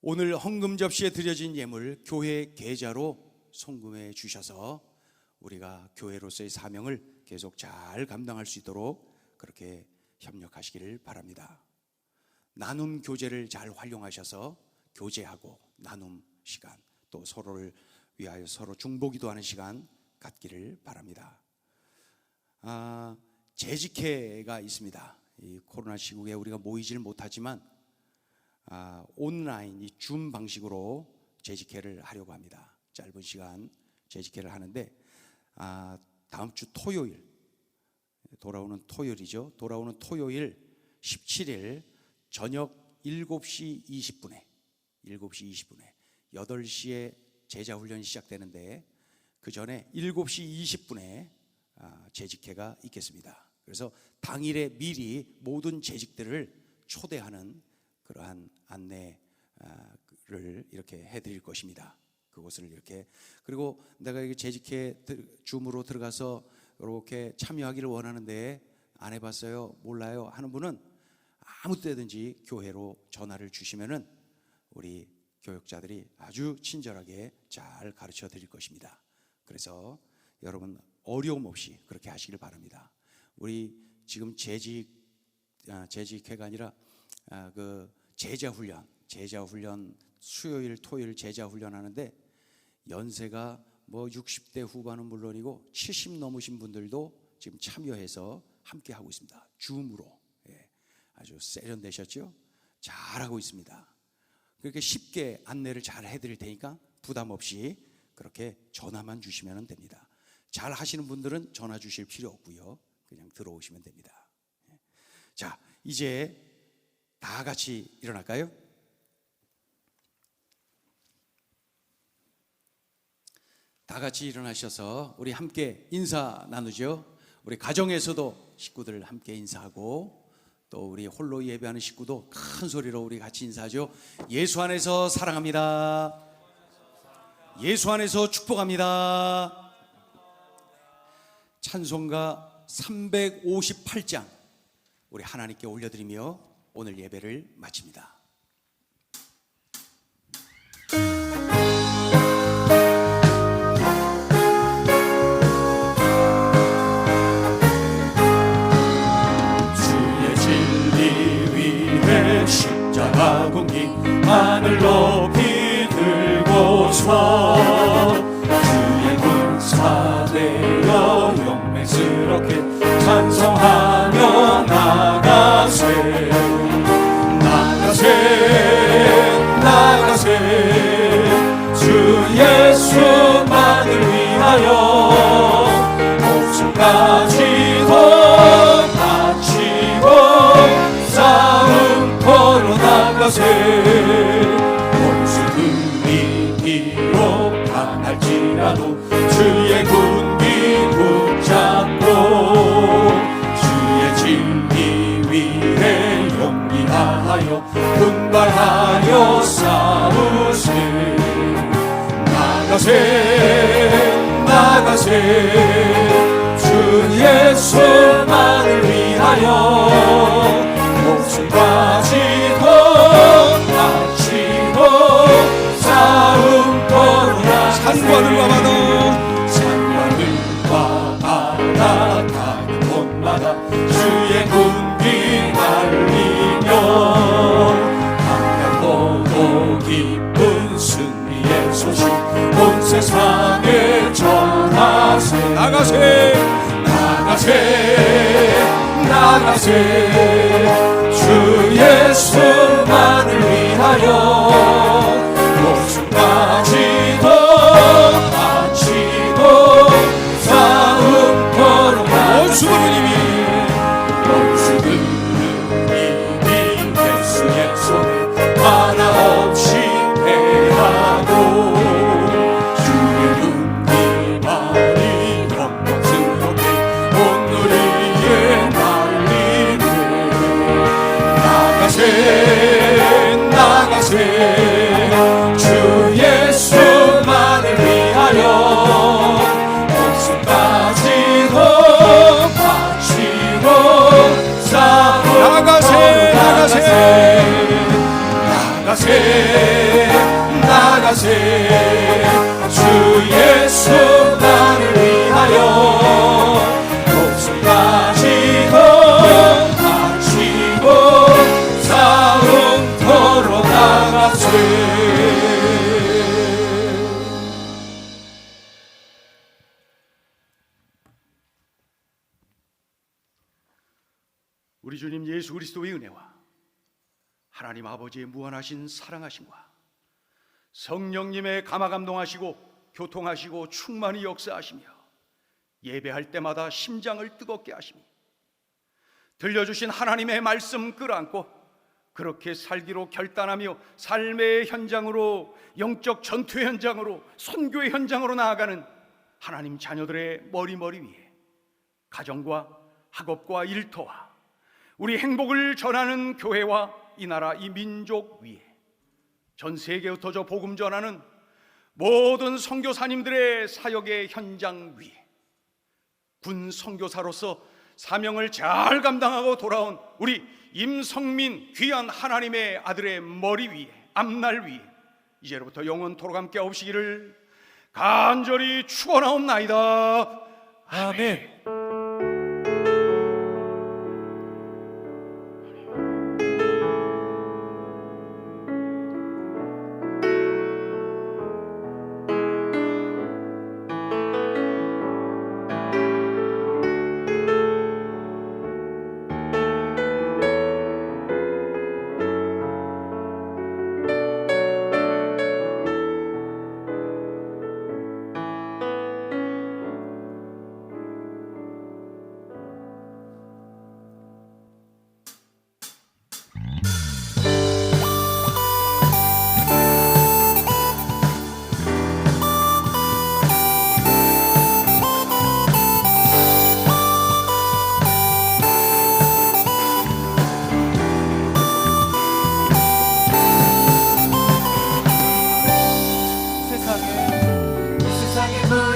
오늘 헌금 접시에 드려진 예물 교회 계좌로 송금해 주셔서 우리가 교회로서의 사명을 계속 잘 감당할 수 있도록 그렇게 협력하시기를 바랍니다. 나눔 교제를 잘 활용하셔서 교제하고 나눔 시간, 또 서로를 위하여 서로 중보기도 하는 시간 갖기를 바랍니다. 재직회가 있습니다. 이 코로나 시국에 우리가 모이질 못하지만 온라인 이 줌 방식으로 재직회를 하려고 합니다. 짧은 시간 재직회를 하는데 다음 주 토요일, 돌아오는 토요일이죠. 돌아오는 토요일 17일 저녁 7시 20분에 8시에 제자훈련이 시작되는데 그 전에 7시 20분에 재직회가 있겠습니다. 그래서 당일에 미리 모든 재직들을 초대하는 그러한 안내를 이렇게 해드릴 것입니다. 그곳을 이렇게, 그리고 내가 이게 재직회 줌으로 들어가서 이렇게 참여하기를 원하는데 안 해봤어요, 몰라요 하는 분은 아무 때든지 교회로 전화를 주시면은 우리 교육자들이 아주 친절하게 잘 가르쳐 드릴 것입니다. 그래서 여러분 어려움 없이 그렇게 하시길 바랍니다. 우리 지금 재직회가 아니라 그 제자훈련 수요일 토요일 제자훈련 하는데 연세가 뭐 60대 후반은 물론이고 70 넘으신 분들도 지금 참여해서 함께 하고 있습니다. 줌으로. 아주 세련되셨죠? 잘하고 있습니다. 그렇게 쉽게 안내를 잘 해드릴 테니까 부담 없이 그렇게 전화만 주시면 됩니다. 잘 하시는 분들은 전화 주실 필요 없고요, 그냥 들어오시면 됩니다. 자, 이제 다 같이 일어날까요? 다 같이 일어나셔서 우리 함께 인사 나누죠. 우리 가정에서도 식구들 함께 인사하고, 또 우리 홀로 예배하는 식구도 큰 소리로 우리 같이 인사하죠. 예수 안에서 사랑합니다. 예수 안에서 축복합니다. 찬송가 358장 우리 하나님께 올려드리며 오늘 예배를 마칩니다. 주의 진리 위에 십자가 공기 하늘 높이 들고서 주의 군사되어 용맹스럽게 찬송하며 나가세 주 예수만을 위하여 목숨까지도 바치고 싸움터로 나가세 원수들이 비록 강할지라도 주의 군기 붙잡고 주의 진리 위에 용기 다하여 분발하여 싸우세 나가세 주 예수만을 위하여 목숨까지도 바치고 싸움터로 산과들과 바다 가는 곳마다 주의 군기 날리며 강력하고 기쁜 승리의 소식 온 세상에 전하세 나가세 주 예수만을 위하여 목숨까지도 바치고 싸움터로 원수들은 이미 예수의 손에 하나 없이 패하고 주의 눈기만이 영광스럽게 온 누리에 날리네 나가세 주 예수만을 위하여 목숨까지도 바치고 싸움터로 나가세 주 우리 주님 예수 그리스도의 은혜와 하나님 아버지의 무한하신 사랑하심과 성령님의 감화감동하시고 교통하시고 충만히 역사하시며 예배할 때마다 심장을 뜨겁게 하시며 들려주신 하나님의 말씀 끌어안고 그렇게 살기로 결단하며 삶의 현장으로, 영적 전투의 현장으로, 선교의 현장으로 나아가는 하나님 자녀들의 머리 위에 가정과 학업과 일터와 우리 행복을 전하는 교회와 이 나라 이 민족 위에 전 세계에 흩어져 복음 전하는 모든 선교사님들의 사역의 현장 위에 군 선교사로서 사명을 잘 감당하고 돌아온 우리 임성민 귀한 하나님의 아들의 머리 위에, 앞날 위에 이제로부터 영원토록 함께 하옵시기를 간절히 축원하옵나이다. 아멘.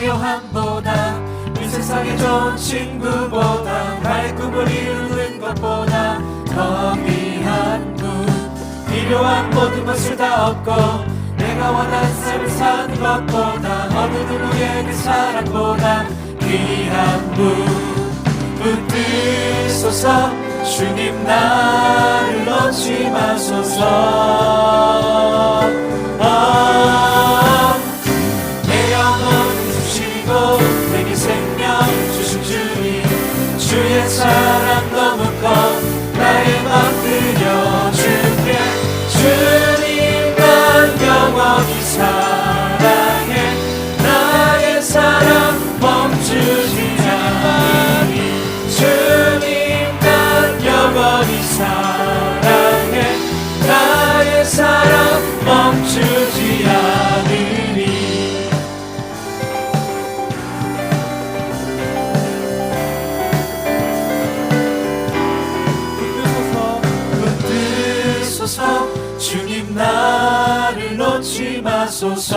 무료함보다 이 세상의 좋은 친구보다 나의 꿈을 이루는 것보다 더 귀한 분 필요한 모든 것을 다 얻고 내가 원하는 삶을 사는 것보다 어느 누구에게 사랑보다 귀한 분 붙드소서 주님 나를 놓지 마소서 내 영혼 주시고 내게 생명 주신 주님 주의 사랑 너무 커 나의 맘 들려줄게 주님 난 영원히 사랑해 나의 사랑 멈추지 않으니 주님 난 영원히 사랑해 나의 사랑 멈추지 않으니 붙드소서 주님 나를 놓지 마소서